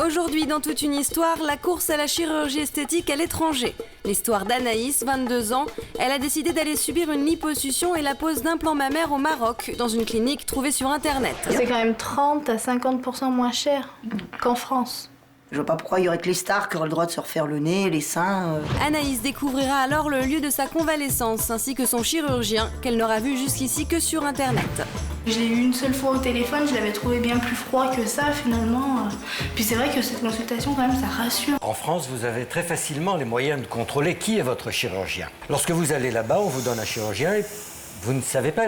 Aujourd'hui, dans toute une histoire, la course à la chirurgie esthétique à l'étranger. L'histoire d'Anaïs, 22 ans. Elle a décidé d'aller subir une liposuction et la pose d'implants mammaires au Maroc, dans une clinique trouvée sur Internet. C'est quand même 30 à 50% moins cher qu'en France. Je vois pas pourquoi il y aurait que les stars qui auraient le droit de se refaire le nez, les seins. Anaïs découvrira alors le lieu de sa convalescence, ainsi que son chirurgien, qu'elle n'aura vu jusqu'ici que sur Internet. Je l'ai eu une seule fois au téléphone, je l'avais trouvé bien plus froid que ça finalement. Puis c'est vrai que cette consultation quand même, ça rassure. En France, vous avez très facilement les moyens de contrôler qui est votre chirurgien. Lorsque vous allez là-bas, on vous donne un chirurgien et vous ne savez pas,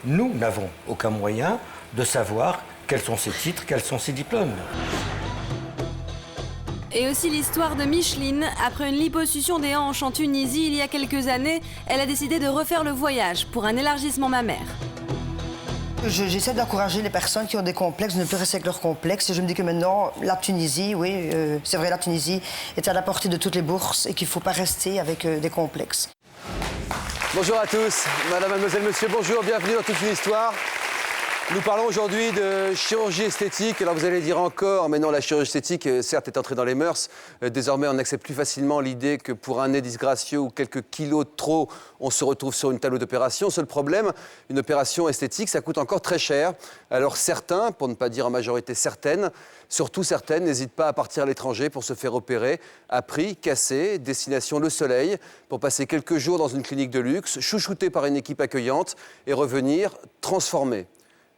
nous n'avons aucun moyen de savoir quels sont ses titres, quels sont ses diplômes. Et aussi l'histoire de Micheline. Après une liposuction des hanches en Tunisie il y a quelques années, elle a décidé de refaire le voyage pour un élargissement mammaire. J'essaie d'encourager les personnes qui ont des complexes, de ne plus rester avec leurs complexes. Et je me dis que maintenant, la Tunisie, oui, c'est vrai, la Tunisie est à la portée de toutes les bourses et qu'il ne faut pas rester avec des complexes. Bonjour à tous, madame, mademoiselle, monsieur, bonjour, bienvenue dans toute une histoire. Nous parlons aujourd'hui de chirurgie esthétique. Alors vous allez dire encore, mais non, la chirurgie esthétique, certes, est entrée dans les mœurs. Désormais, on accepte plus facilement l'idée que pour un nez disgracieux ou quelques kilos de trop, on se retrouve sur une table d'opération. Seul problème, une opération esthétique, ça coûte encore très cher. Alors certains, pour ne pas dire en majorité certaines, surtout certaines, n'hésitent pas à partir à l'étranger pour se faire opérer à prix cassé, destination le soleil, pour passer quelques jours dans une clinique de luxe, chouchouté par une équipe accueillante et revenir transformé.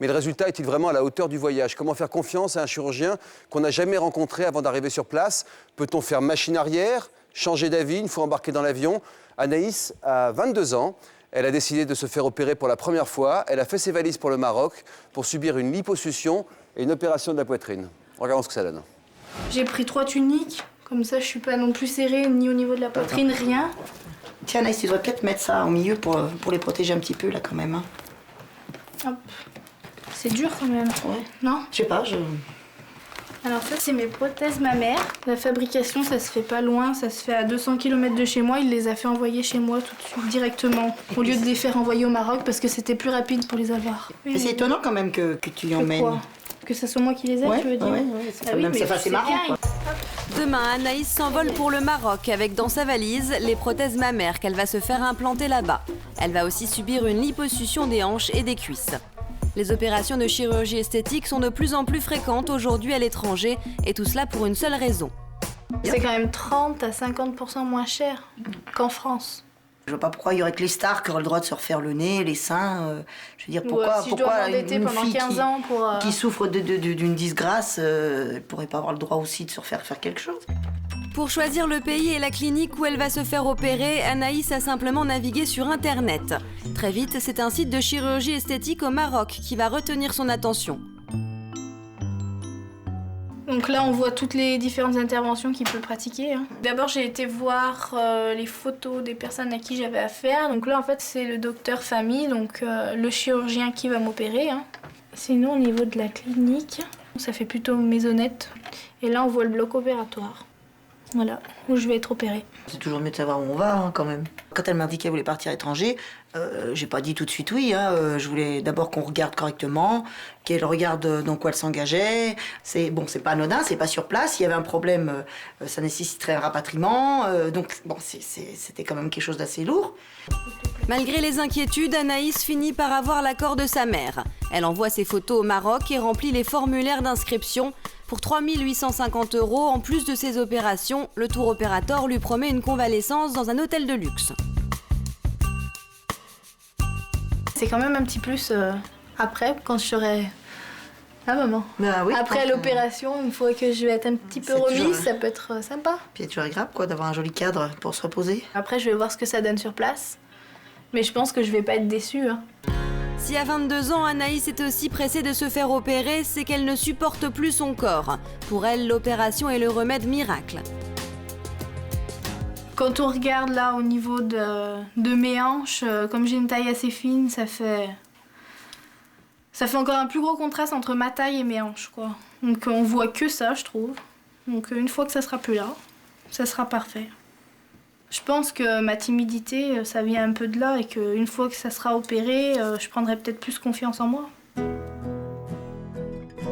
Mais le résultat est-il vraiment à la hauteur du voyage? Comment faire confiance à un chirurgien qu'on n'a jamais rencontré avant d'arriver sur place? Peut-on faire machine arrière, changer d'avis une fois embarqué dans l'avion? Anaïs a 22 ans. Elle a décidé de se faire opérer pour la première fois. Elle a fait ses valises pour le Maroc pour subir une liposuction et une opération de la poitrine. Regardons ce que ça donne. J'ai pris 3 tuniques, comme ça je suis pas non plus serrée ni au niveau de la poitrine, rien. Tiens Anaïs, tu devrais peut-être mettre ça au milieu pour les protéger un petit peu là quand même. Hein. Hop. C'est dur quand même. Ouais. Non? Je sais pas, Alors ça, c'est mes prothèses mammaires. La fabrication, ça se fait pas loin, ça se fait à 200 km de chez moi. Il les a fait envoyer chez moi tout de suite, directement, au lieu de les faire envoyer au Maroc, parce que c'était plus rapide pour les avoir. Mais c'est étonnant quand même que tu y emmènes. Quoi? Que ce soit moi qui les ai, ouais, tu veux dire? Ouais, c'est marrant, quoi. Demain, Anaïs s'envole pour le Maroc avec dans sa valise les prothèses mammaires qu'elle va se faire implanter là-bas. Elle va aussi subir une liposuction des hanches et des cuisses. Les opérations de chirurgie esthétique sont de plus en plus fréquentes aujourd'hui à l'étranger, et tout cela pour une seule raison. C'est quand même 30 à 50% moins cher qu'en France. Je vois pas pourquoi il y aurait que les stars qui auraient le droit de se refaire le nez, les seins. Je veux dire, Si je dois m'endetter pendant 15 ans pour... qui souffre d'une disgrâce, elle pourrait pas avoir le droit aussi de se refaire faire quelque chose. Pour choisir le pays et la clinique où elle va se faire opérer, Anaïs a simplement navigué sur Internet. Très vite, c'est un site de chirurgie esthétique au Maroc qui va retenir son attention. Donc là, on voit toutes les différentes interventions qu'il peut pratiquer. D'abord, j'ai été voir les photos des personnes à qui j'avais affaire. Donc là, en fait, c'est le docteur famille, donc le chirurgien qui va m'opérer. Sinon, au niveau de la clinique, ça fait plutôt maisonnette. Et là, on voit le bloc opératoire. Voilà, où je vais être opérée. C'est toujours mieux de savoir où on va, hein, quand même. Quand elle m'a dit qu'elle voulait partir à l'étranger, j'ai pas dit tout de suite oui. Je voulais d'abord qu'on regarde correctement, qu'elle regarde dans quoi elle s'engageait. C'est pas anodin, c'est pas sur place. S'il y avait un problème, ça nécessiterait un rapatriement. C'était quand même quelque chose d'assez lourd. Malgré les inquiétudes, Anaïs finit par avoir l'accord de sa mère. Elle envoie ses photos au Maroc et remplit les formulaires d'inscription. Pour 3 850 €, en plus de ses opérations, le tour opérateur lui promet une convalescence dans un hôtel de luxe. C'est quand même un petit plus après, quand je serai... Ah maman. Ben oui, après l'opération, une fois que je vais être un petit peu remise, ça peut être sympa. Puis c'est toujours agréable d'avoir un joli cadre pour se reposer. Après, je vais voir ce que ça donne sur place. Mais je pense que je vais pas être déçue. Si à 22 ans, Anaïs est aussi pressée de se faire opérer, c'est qu'elle ne supporte plus son corps. Pour elle, l'opération est le remède miracle. Quand on regarde là au niveau de mes hanches, comme j'ai une taille assez fine, ça fait encore un plus gros contraste entre ma taille et mes hanches, quoi. Donc on voit que ça, je trouve. Donc une fois que ça sera plus là, ça sera parfait. Je pense que ma timidité, ça vient un peu de là et qu'une fois que ça sera opéré, je prendrai peut-être plus confiance en moi.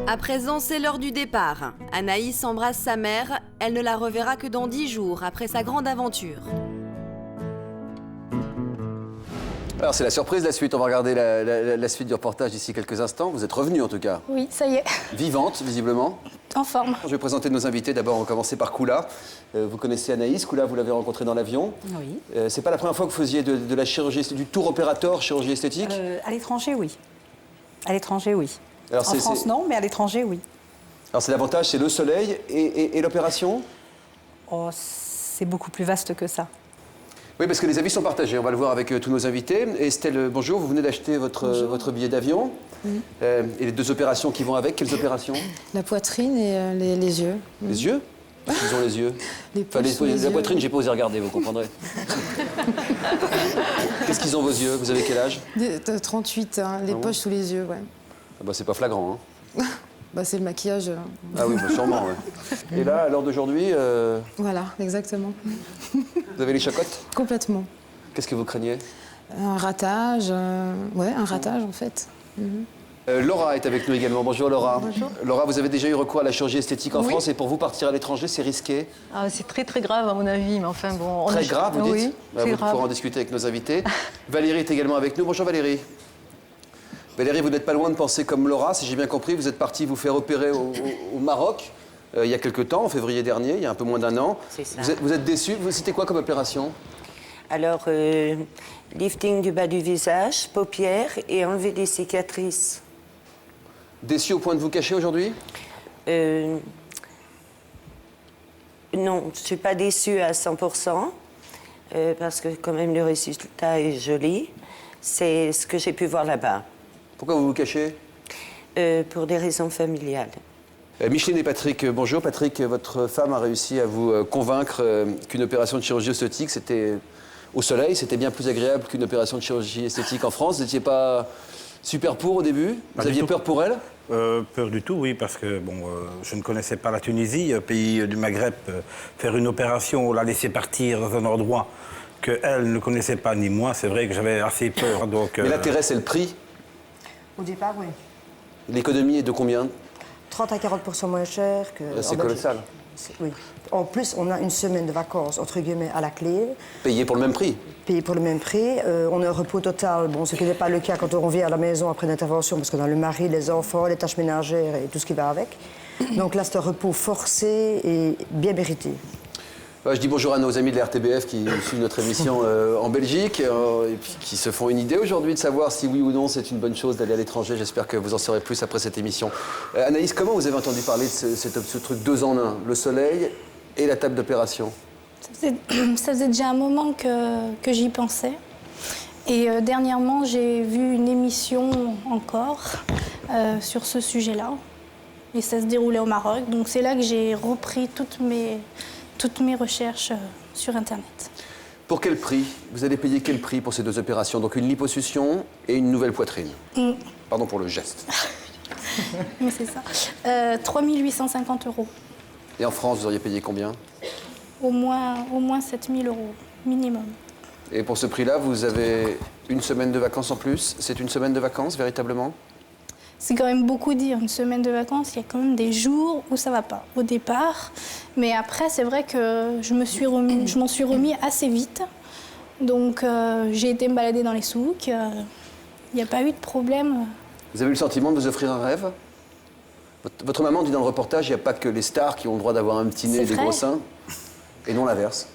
À présent, c'est l'heure du départ. Anaïs embrasse sa mère. Elle ne la reverra que dans 10 jours, après sa grande aventure. Alors c'est la surprise, la suite. On va regarder la suite du reportage d'ici quelques instants. Vous êtes revenue en tout cas. Oui, ça y est, Vivante, visiblement. en forme. Je vais présenter nos invités. D'abord, on va commencer par Koula. Vous connaissez Anaïs. Koula, vous l'avez rencontrée dans l'avion. Oui. C'est pas la première fois que vous faisiez de la chirurgie, du tour opérateur chirurgie esthétique. À l'étranger, oui. À l'étranger, oui. Alors, en France, non, mais à l'étranger, oui. Alors c'est l'avantage, c'est le soleil et l'opération. Oh, c'est beaucoup plus vaste que ça. Oui, parce que les avis sont partagés. On va le voir avec tous nos invités. Estelle, bonjour. Vous venez d'acheter votre billet d'avion. Et les 2 opérations qui vont avec, quelles opérations? La poitrine et les yeux. Les yeux? Ils ont les yeux. Les poches La poitrine, j'ai pas osé regarder, vous comprendrez. Qu'est-ce qu'ils ont vos yeux? Vous avez quel âge? De 38, hein, les poches sous les yeux, ouais. Ah bah, c'est pas flagrant. Hein. Bah, c'est le maquillage. Ah oui, bah, sûrement. Ouais. Et là, à l'heure d'aujourd'hui, Voilà, exactement. vous avez les chocottes? Complètement. Qu'est-ce que vous craignez? Un ratage, ouais, un ratage en fait. Laura est avec nous également. Bonjour Laura. Bonjour. Laura, vous avez déjà eu recours à la chirurgie esthétique en France et pour vous, partir à l'étranger, c'est risqué? C'est très très grave à mon avis, mais enfin bon... Très grave, vous dites? Oui, c'est vous grave. pourrez en discuter avec nos invités. Valérie est également avec nous. Bonjour Valérie. Valérie, vous n'êtes pas loin de penser comme Laura, si j'ai bien compris. Vous êtes partie vous faire opérer au Maroc il y a quelque temps, en février dernier, il y a un peu moins d'1 an. C'est ça. Vous êtes déçue? C'était quoi comme opération? Alors, lifting du bas du visage, paupières et enlever des cicatrices. Déçue au point de vous cacher aujourd'hui? Non, je ne suis pas déçue à 100%, parce que quand même le résultat est joli. C'est ce que j'ai pu voir là-bas. Pourquoi vous vous cachez? Pour des raisons familiales. Micheline et Patrick, bonjour. Patrick, votre femme a réussi à vous convaincre qu'une opération de chirurgie esthétique, c'était au soleil, c'était bien plus agréable qu'une opération de chirurgie esthétique en France. Vous n'étiez pas super pour au début? Vous aviez peur pour elle? Peur du tout, oui, parce que bon, je ne connaissais pas la Tunisie, pays du Maghreb. Faire une opération, la laisser partir dans un endroit qu'elle ne connaissait pas ni moi, c'est vrai que j'avais assez peur. Donc, mais l'intérêt, c'est le prix. Au départ, oui. L'économie est de combien? 30 à 40% moins cher que. C'est colossal. Oui. En plus, on a une semaine de vacances, entre guillemets, à la clé. Payé pour le même prix? Payé pour le même prix. On a un repos total, bon, ce qui n'est pas le cas quand on revient à la maison après une intervention, parce qu'on a le mari, les enfants, les tâches ménagères et tout ce qui va avec. Donc là, c'est un repos forcé et bien mérité. Je dis bonjour à nos amis de la RTBF qui suivent notre émission en Belgique et puis qui se font une idée aujourd'hui de savoir si oui ou non c'est une bonne chose d'aller à l'étranger. J'espère que vous en saurez plus après cette émission. Anaïs, comment vous avez entendu parler de ce truc 2 en 1, le soleil et la table d'opération? Ça faisait déjà un moment que j'y pensais. Et dernièrement, j'ai vu une émission encore sur ce sujet-là. Et ça se déroulait au Maroc. Donc c'est là que j'ai repris toutes mes recherches sur Internet. Pour quel prix? Vous allez payer quel prix pour ces 2 opérations? Donc une liposuction et une nouvelle poitrine. Pardon pour le geste. Mais c'est ça. 3 850 €. Et en France, vous auriez payé combien? Au moins 7 000 € minimum. Et pour ce prix-là, vous avez une semaine de vacances en plus? C'est une semaine de vacances, véritablement? C'est quand même beaucoup dire, une semaine de vacances, il y a quand même des jours où ça va pas, au départ. Mais après, c'est vrai que je m'en suis remis assez vite. Donc, j'ai été me balader dans les souks. Il n'y a pas eu de problème. Vous avez eu le sentiment de vous offrir un rêve? Votre maman dit dans le reportage, il n'y a pas que les stars qui ont le droit d'avoir un petit nez et des gros seins, et non l'inverse.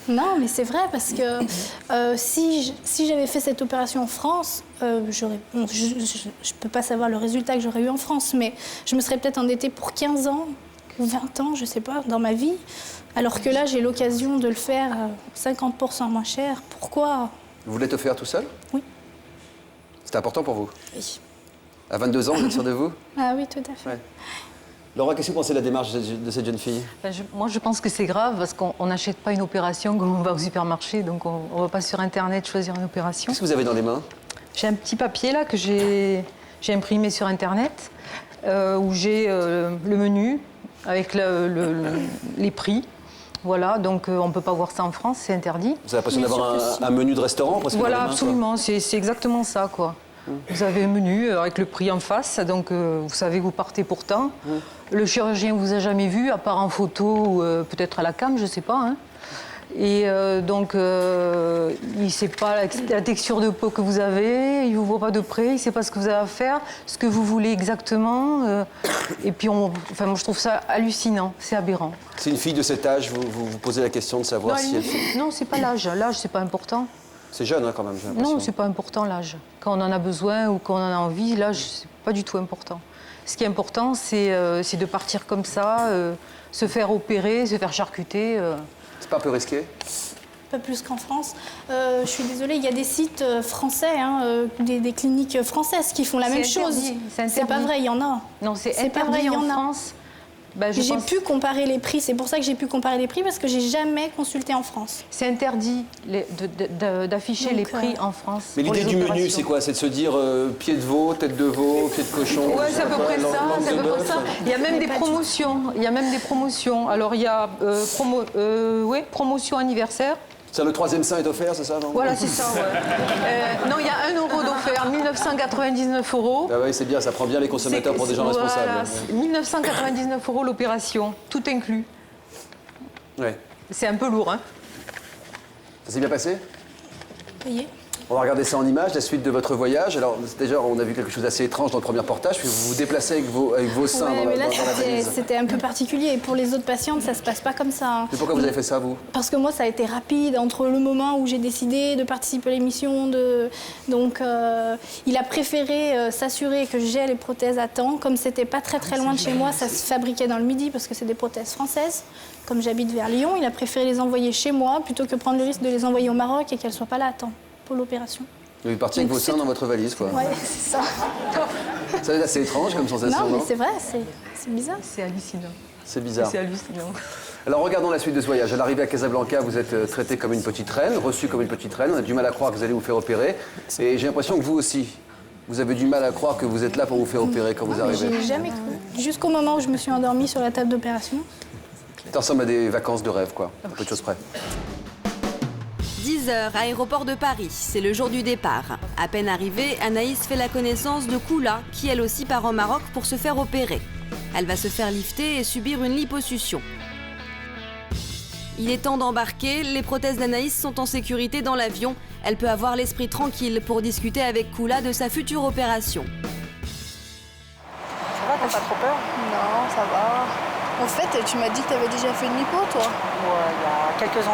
Non, mais c'est vrai, parce que si j'avais fait cette opération en France, je ne peux pas savoir le résultat que j'aurais eu en France, mais je me serais peut-être endettée pour 15 ans ou 20 ans, je ne sais pas, dans ma vie. Alors que là, j'ai l'occasion de le faire 50% moins cher. Pourquoi? Vous voulez te faire tout seul? Oui. C'était important pour vous? Oui. À 22 ans, vous êtes sûr de vous? Ah oui, tout à fait. Ouais. Laura, qu'est-ce que vous pensez de la démarche de cette jeune fille? Moi, je pense que c'est grave parce qu'on n'achète pas une opération comme on va au supermarché, donc on ne va pas sur Internet choisir une opération. Qu'est-ce que vous avez dans les mains? J'ai un petit papier là que j'ai imprimé sur Internet où j'ai le menu avec les prix. Voilà, donc on ne peut pas voir ça en France, c'est interdit. Vous avez l'impression d'avoir un menu de restaurant presque? Voilà, absolument, c'est exactement ça, quoi. Vous avez un menu avec le prix en face, donc vous savez que vous partez pour tant. Le chirurgien ne vous a jamais vu, à part en photo ou peut-être à la cam, je ne sais pas. Hein. Et donc, il ne sait pas la texture de peau que vous avez, il ne vous voit pas de près, il ne sait pas ce que vous avez à faire, ce que vous voulez exactement. Et puis, moi, je trouve ça hallucinant, c'est aberrant. C'est une fille de cet âge, vous posez la question de savoir si elle... Non, c'est pas l'âge. L'âge, c'est pas important. C'est jeune, hein, quand même, j'ai l'impression. Non, c'est pas important, l'âge. Quand on en a besoin ou quand on en a envie, l'âge, c'est pas du tout important. Ce qui est important, c'est de partir comme ça, se faire opérer, se faire charcuter. C'est pas un peu risqué? Pas plus qu'en France. Je suis désolée, il y a des sites français, hein, des cliniques françaises qui font la même chose. C'est pas vrai, il y en a. Non, c'est pas vrai, il y en a. France. J'ai pu comparer les prix, c'est pour ça que j'ai pu comparer les prix, parce que j'ai jamais consulté en France. C'est interdit d'afficher les prix en France. Mais l'idée du menu, c'est quoi? C'est de se dire pied de veau, tête de veau, pied de cochon? Ouais, c'est à peu près ça. Il y a même des promotions. Il y a même des promotions. Alors, il y a promotion anniversaire. Ça, le 3e sein est offert, c'est ça, non? Voilà, c'est ça, ouais. Non, il y a 1 € d'offert, 1999 €. Ah oui, c'est bien, ça prend bien les consommateurs pour des gens responsables. 1999 € l'opération, tout inclus. Ouais. C'est un peu lourd, hein? Ça s'est bien passé? Voyez. On va regarder ça en image, la suite de votre voyage. Alors, déjà, on a vu quelque chose d'assez étrange dans le premier reportage, puis vous vous déplacez avec vos seins dans la valise. C'était un peu particulier. Et pour les autres patientes, ça se passe pas comme ça. Hein. Mais pourquoi vous avez fait ça, vous? Parce que moi, ça a été rapide entre le moment où j'ai décidé de participer à l'émission. Donc, il a préféré s'assurer que j'ai les prothèses à temps. Comme c'était pas très loin de chez moi, ça se fabriquait dans le Midi parce que c'est des prothèses françaises. Comme j'habite vers Lyon, il a préféré les envoyer chez moi plutôt que prendre le risque de les envoyer au Maroc et qu'elles soient pas là à temps. L'opération. Vous êtes parti avec vos seins dans votre valise, quoi. Ouais, c'est ça. Ça est assez étrange comme sensation, non? Non, mais c'est vrai, c'est bizarre. C'est hallucinant. C'est bizarre. C'est hallucinant. Alors regardons la suite de ce voyage. À l'arrivée à Casablanca, vous êtes traitée comme une petite reine, reçue comme une petite reine. On a du mal à croire que vous allez vous faire opérer. Et j'ai l'impression que vous aussi, vous avez du mal à croire que vous êtes là pour vous faire opérer quand vous arrivez. J'ai jamais cru. Jusqu'au moment où je me suis endormie sur la table d'opération. Ça ressemble à des vacances de rêve, quoi. Un peu de choses près. 10h, aéroport de Paris, c'est le jour du départ. À peine arrivée, Anaïs fait la connaissance de Koula, qui elle aussi part au Maroc pour se faire opérer. Elle va se faire lifter et subir une liposuction. Il est temps d'embarquer, les prothèses d'Anaïs sont en sécurité dans l'avion. Elle peut avoir l'esprit tranquille pour discuter avec Koula de sa future opération. Ça va, t'as pas trop peur? Non, ça va. En fait, tu m'as dit que tu avais déjà fait une lipo, toi? Ouais, il y a quelques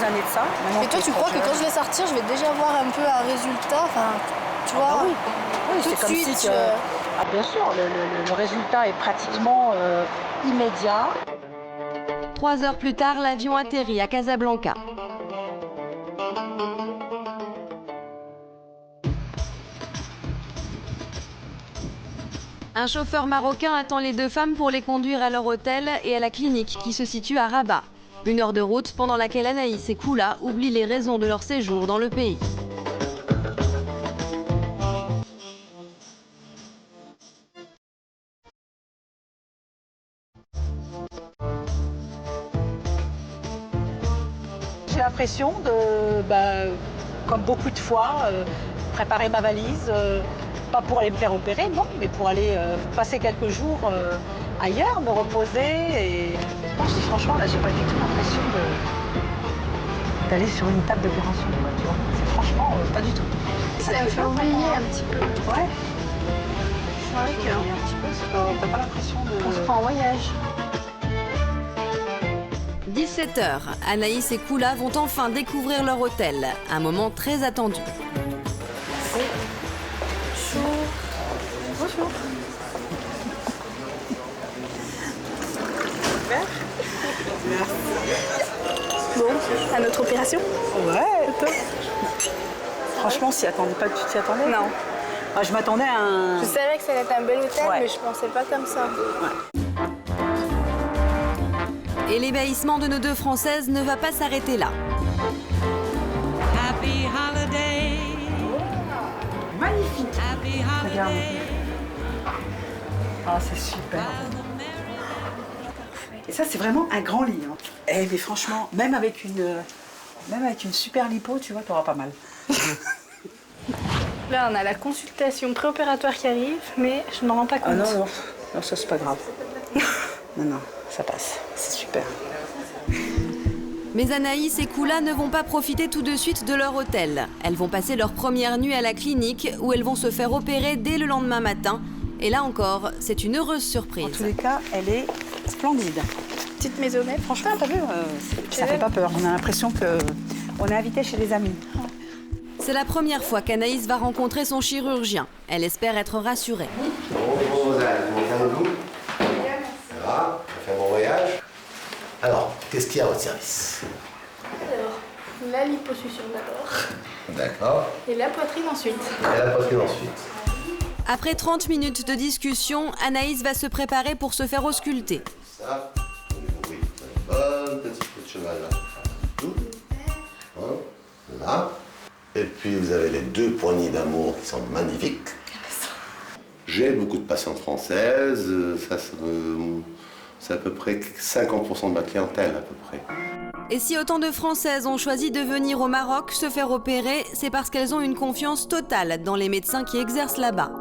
années de ça. Et toi, tu crois que quand je vais sortir, je vais déjà voir un peu un résultat? Enfin, tu vois, oui, tout c'est de comme suite. si bien sûr, le résultat est pratiquement immédiat. 3 heures plus tard, l'avion atterrit à Casablanca. Un chauffeur marocain attend les deux femmes pour les conduire à leur hôtel et à la clinique qui se situe à Rabat. 1 heure de route pendant laquelle Anaïs et Koula oublient les raisons de leur séjour dans le pays. J'ai l'impression de, comme beaucoup de fois, préparer ma valise, pas pour aller me faire opérer, non, mais pour aller passer quelques jours ailleurs, me reposer. Et je dis franchement, là, j'ai pas du tout l'impression d'aller sur une table d'opération, tu vois. C'est franchement pas du tout. Ça me fait oublier un petit peu. Ouais. C'est vrai que Un petit peu, t'as pas l'impression de... on se prend en voyage. 17h, Anaïs et Koula vont enfin découvrir leur hôtel, un moment très attendu. Bonjour. Bon, à notre opération? Ouais, toi. Franchement, tu t'y attendais? Non. Ah, je m'attendais à un... Je savais que ça allait être un bel hôtel, Ouais. mais je pensais pas comme ça. Et l'ébahissement de nos deux Françaises ne va pas s'arrêter là. Happy holiday. Magnifique. Happy Regarde. holiday. Ah, c'est super. Et ça, c'est vraiment un grand lit. Hein. Eh, mais franchement, même avec une super lipo, tu vois, t'auras pas mal. Là, on a la consultation préopératoire qui arrive, mais je ne m'en rends pas compte. Ah non, non, ça c'est pas grave. Non, ça passe, c'est super. Mais Anaïs et Koula ne vont pas profiter tout de suite de leur hôtel. Elles vont passer leur première nuit à la clinique où elles vont se faire opérer dès le lendemain matin. Et là encore, c'est une heureuse surprise. En tous les cas, elle est splendide. Petite maisonnette. Franchement, t'as vu, ça fait pas peur. On a l'impression qu'on est invité chez les amis. C'est la première fois qu'Anaïs va rencontrer son chirurgien. Elle espère être rassurée. Bonjour, comment allez-vous? Ça va? On fait un bon voyage? Alors, qu'est-ce qu'il y a à votre service? Alors, la liposuction d'abord. D'accord. Et la poitrine ensuite. Et la poitrine ensuite. Après 30 minutes de discussion, Anaïs va se préparer pour se faire ausculter. Ça, oui, bonne petite peau de cheval là. Tout. Hein, là. Et puis vous avez les deux poignées d'amour qui sont magnifiques. J'ai beaucoup de patientes françaises. C'est à peu près 50% de ma clientèle, à peu près. Et si autant de Françaises ont choisi de venir au Maroc se faire opérer, c'est parce qu'elles ont une confiance totale dans les médecins qui exercent là-bas.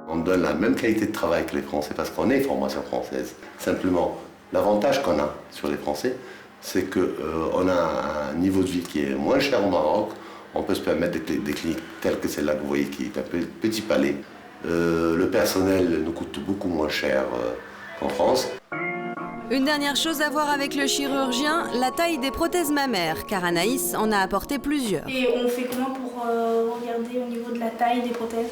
On donne la même qualité de travail que les Français parce qu'on est formation française. Simplement, l'avantage qu'on a sur les Français, c'est qu'on a un niveau de vie qui est moins cher au Maroc. On peut se permettre des cliniques telles que celle-là que vous voyez, qui est un petit palais. Le personnel nous coûte beaucoup moins cher qu'en France. Une dernière chose à voir avec le chirurgien, la taille des prothèses mammaires, car Anaïs en a apporté plusieurs. Et on fait comment pour regarder au niveau de la taille des prothèses?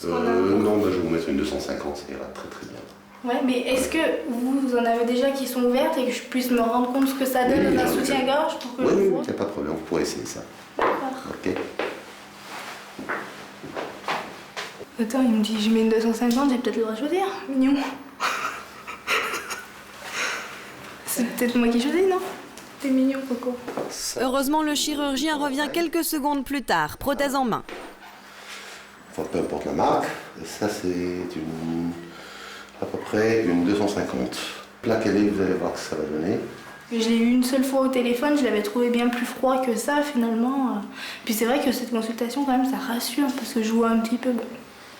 Non, je vais vous mettre une 250, ça ira très très bien. Ouais, mais est-ce que vous en avez déjà qui sont ouvertes et que je puisse me rendre compte ce que ça donne dans un soutien-gorge pour que je Oui, vois? il n'y a pas de problème, vous pourrez essayer ça. Ok. Attends, il me dit je mets une 250, j'ai peut-être le droit de choisir. Mignon. C'est peut-être moi qui choisis, non? T'es mignon, Coco. Heureusement, le chirurgien revient quelques secondes plus tard, prothèse en main. Enfin, peu importe la marque, ça c'est à peu près une 250. Plaquez-les, vous allez voir ce que ça va donner. Je l'ai eu une seule fois au téléphone, je l'avais trouvé bien plus froid que ça finalement. Puis c'est vrai que cette consultation quand même ça rassure parce que je vois un petit peu. Bon,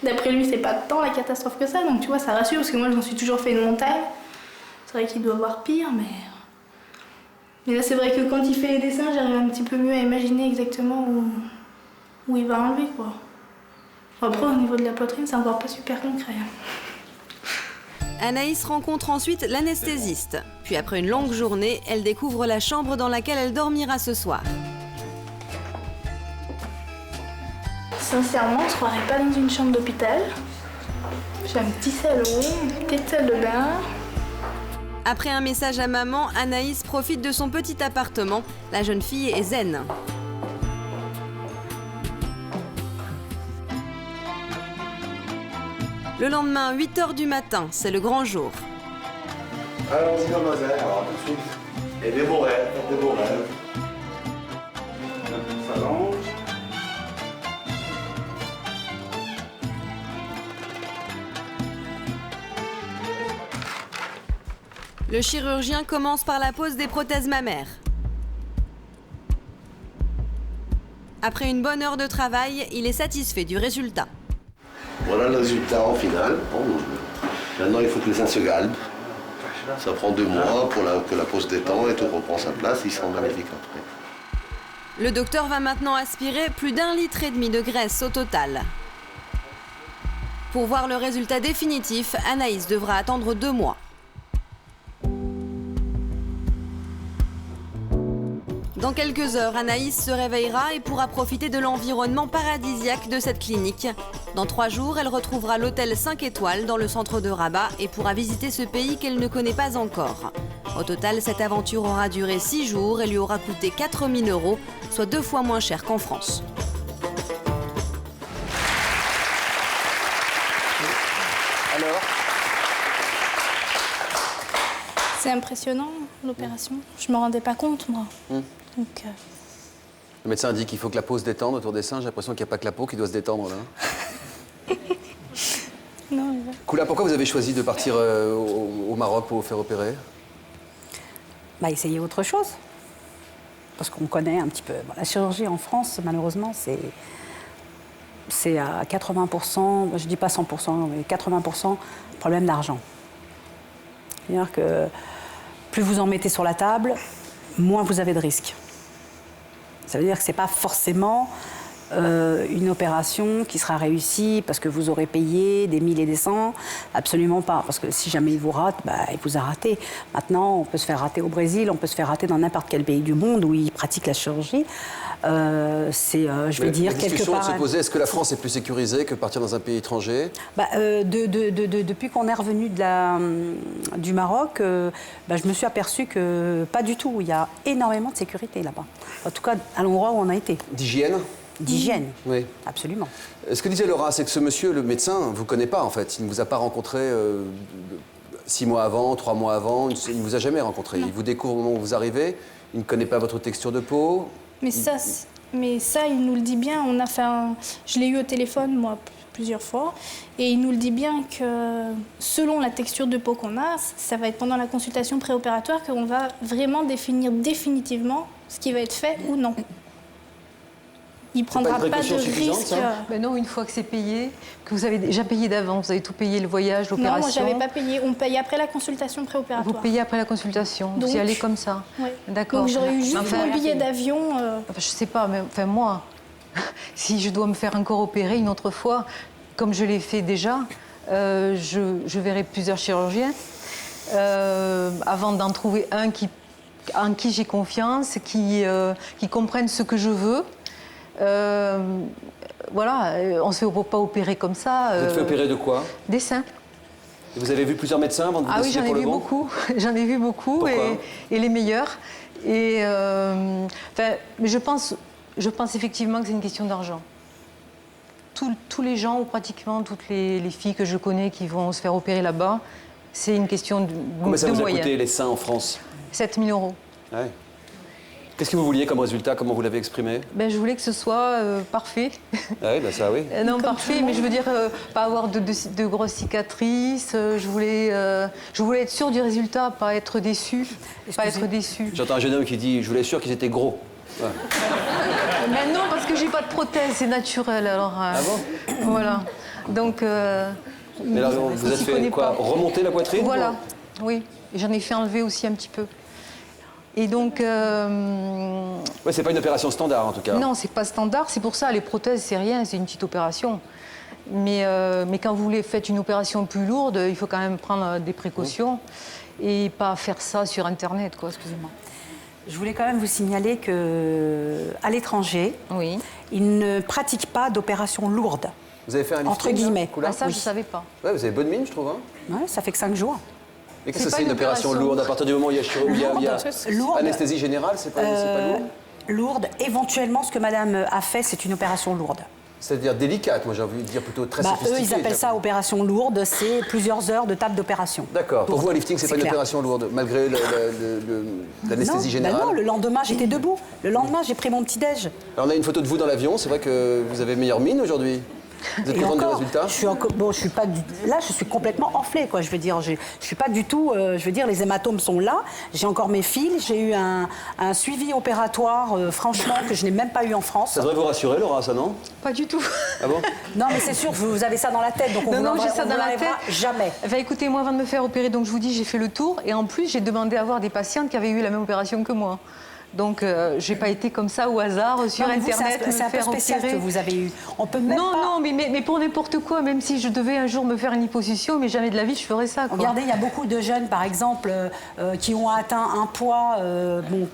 d'après lui c'est pas tant la catastrophe que ça, donc tu vois ça rassure parce que moi je m'en suis toujours fait une montagne. C'est vrai qu'il doit voir pire, mais là c'est vrai que quand il fait les dessins j'arrive un petit peu mieux à imaginer exactement où il va enlever quoi. Après au niveau de la poitrine c'est encore pas super concret. Anaïs rencontre ensuite l'anesthésiste. Puis après une longue journée, elle découvre la chambre dans laquelle elle dormira ce soir. Sincèrement, on se croirait pas dans une chambre d'hôpital. J'ai un petit salon, une petite salle de bain. Après un message à maman, Anaïs profite de son petit appartement. La jeune fille est zen. Le lendemain, 8 h du matin, c'est le grand jour. Allons-y, mademoiselle, alors tout de suite. Et des beaux rêves, des beaux rêves. Ça allonge. Le chirurgien commence par la pose des prothèses mammaires. Après une bonne heure de travail, il est satisfait du résultat. Voilà le résultat en finale. Bon, maintenant, il faut que les seins se galbent. Ça prend 2 mois pour que la peau se détend et tout reprend sa place. Ils sont magnifiques après. Le docteur va maintenant aspirer plus d'1,5 litre de graisse au total. Pour voir le résultat définitif, Anaïs devra attendre 2 mois. Dans quelques heures, Anaïs se réveillera et pourra profiter de l'environnement paradisiaque de cette clinique. Dans 3 jours, elle retrouvera l'hôtel 5 étoiles dans le centre de Rabat et pourra visiter ce pays qu'elle ne connaît pas encore. Au total, cette aventure aura duré 6 jours et lui aura coûté 4 000 €, soit 2 fois moins cher qu'en France. Alors ? C'est impressionnant l'opération. Je me rendais pas compte moi. Donc, Le médecin dit qu'il faut que la peau se détende autour des seins. J'ai l'impression qu'il n'y a pas que la peau qui doit se détendre là. non, Koula, pourquoi vous avez choisi de partir au Maroc pour vous faire opérer? Essayer autre chose. Parce qu'on connaît un petit peu. Bon, la chirurgie en France, malheureusement, c'est c'est à 80%, je dis pas 100%, mais 80% problème d'argent. C'est-à-dire que plus vous en mettez sur la table, moins vous avez de risques. Ça veut dire que c'est pas forcément une opération qui sera réussie parce que vous aurez payé des 1000 et des 100, absolument pas. Parce que si jamais il vous rate, il vous a raté. Maintenant, on peut se faire rater au Brésil, on peut se faire rater dans n'importe quel pays du monde où ils pratiquent la chirurgie. Je vais dire, quelque part... se posait, est-ce que la France est plus sécurisée que partir dans un pays étranger? Depuis qu'on est revenu du Maroc, je me suis aperçue que pas du tout. Il y a énormément de sécurité là-bas. En tout cas, à l'endroit où on a été. D'hygiène? D'hygiène, oui. Absolument. Ce que disait Laura, c'est que ce monsieur, le médecin, ne vous connaît pas en fait. Il ne vous a pas rencontré 6 mois avant, 3 mois avant, il ne vous a jamais rencontré. Non. Il vous découvre au moment où vous arrivez, il ne connaît pas votre texture de peau. Mais ça, il nous le dit bien. Je l'ai eu au téléphone, moi, plusieurs fois, et il nous le dit bien que selon la texture de peau qu'on a, ça va être pendant la consultation préopératoire qu'on va vraiment définir définitivement ce qui va être fait ou non. Il ne prendra pas de risque. Non, une fois que c'est payé, que vous avez déjà payé d'avance, vous avez tout payé, le voyage, l'opération. Non, moi, je n'avais pas payé. On paye après la consultation préopératoire. Vous payez après la consultation, vous y allez comme ça. Oui. D'accord. Donc j'aurais eu juste mon billet d'avion. Je ne sais pas, mais moi, si je dois me faire encore opérer une autre fois, comme je l'ai fait déjà, je verrai plusieurs chirurgiens avant d'en trouver un en qui j'ai confiance, qui comprenne ce que je veux. Voilà, on ne se fait pas opérer comme ça. Vous êtes fait opérer de quoi? Des seins. Et vous avez vu plusieurs médecins avant de vous décider pour le bon? J'en ai vu beaucoup et les meilleurs. Mais je pense effectivement que c'est une question d'argent. Tous les gens, ou pratiquement toutes les filles que je connais qui vont se faire opérer là-bas, c'est une question de moyens. Combien ça vous a coûté les seins en France? 7 000 €. Ouais. Qu'est-ce que vous vouliez comme résultat? Comment vous l'avez exprimé? Je voulais que ce soit parfait. Ah oui, ça oui. Non, comme parfait, mais je veux dire, pas avoir de grosses cicatrices. Je voulais être sûre du résultat, pas être déçue. J'entends un jeune homme qui dit, je voulais être sûr qu'ils étaient gros. Ouais. Mais non, parce que j'ai pas de prothèse, c'est naturel. Alors, ah bon? Voilà. Donc... mais là, vous avez fait quoi? Remonter la poitrine? Voilà, oui. Et j'en ai fait enlever aussi un petit peu. Et donc... Ouais, c'est pas une opération standard, en tout cas. Non, c'est pas standard. C'est pour ça, les prothèses, c'est rien, c'est une petite opération. Mais quand vous faites une opération plus lourde, il faut quand même prendre des précautions et pas faire ça sur Internet, quoi, excusez-moi. Je voulais quand même vous signaler qu'à l'étranger, ils ne pratiquent pas d'opérations lourdes. Vous avez fait un lifting, entre guillemets. Ah, ça, je savais pas. Ouais, vous avez bonne mine, je trouve. Hein. Ouais, ça fait que 5 jours. Et qu'est-ce que c'est une opération lourde? À partir du moment où il y a anesthésie générale, c'est pas lourd? Lourde. Éventuellement, ce que madame a fait, c'est une opération lourde. C'est-à-dire délicate, moi j'ai envie de dire plutôt très sophistiquée. Eux, ils appellent ça opération lourde, c'est plusieurs heures de table d'opération. D'accord. Pour vous, un lifting, c'est pas une opération lourde, malgré l'anesthésie générale? Non, le lendemain, j'étais debout. Le lendemain, j'ai pris mon petit-déj. Alors, on a une photo de vous dans l'avion, c'est vrai que vous avez meilleure mine aujourd'hui? Vous êtes contente du résultat? Je suis pas là, je suis complètement enflée, quoi. Je veux dire, je suis pas du tout. Je veux dire, les hématomes sont là. J'ai encore mes fils. J'ai eu un suivi opératoire, franchement, que je n'ai même pas eu en France. Ça devrait vous rassurer, Laura, ça, non? Pas du tout. Ah bon? Non, mais c'est sûr, vous avez ça dans la tête, donc on non, j'ai ça dans la tête. Jamais. Enfin, écoutez, moi, avant de me faire opérer, donc je vous dis, j'ai fait le tour, et en plus, j'ai demandé à voir des patientes qui avaient eu la même opération que moi. Donc, j'ai pas été comme ça au hasard sur Internet. C'est un peu spécial que vous avez eu. On peut même non, mais pour n'importe quoi, même si je devais un jour me faire une liposuction, mais jamais de la vie je ferais ça. Quoi. Regardez, il y a beaucoup de jeunes, par exemple, qui ont atteint un poids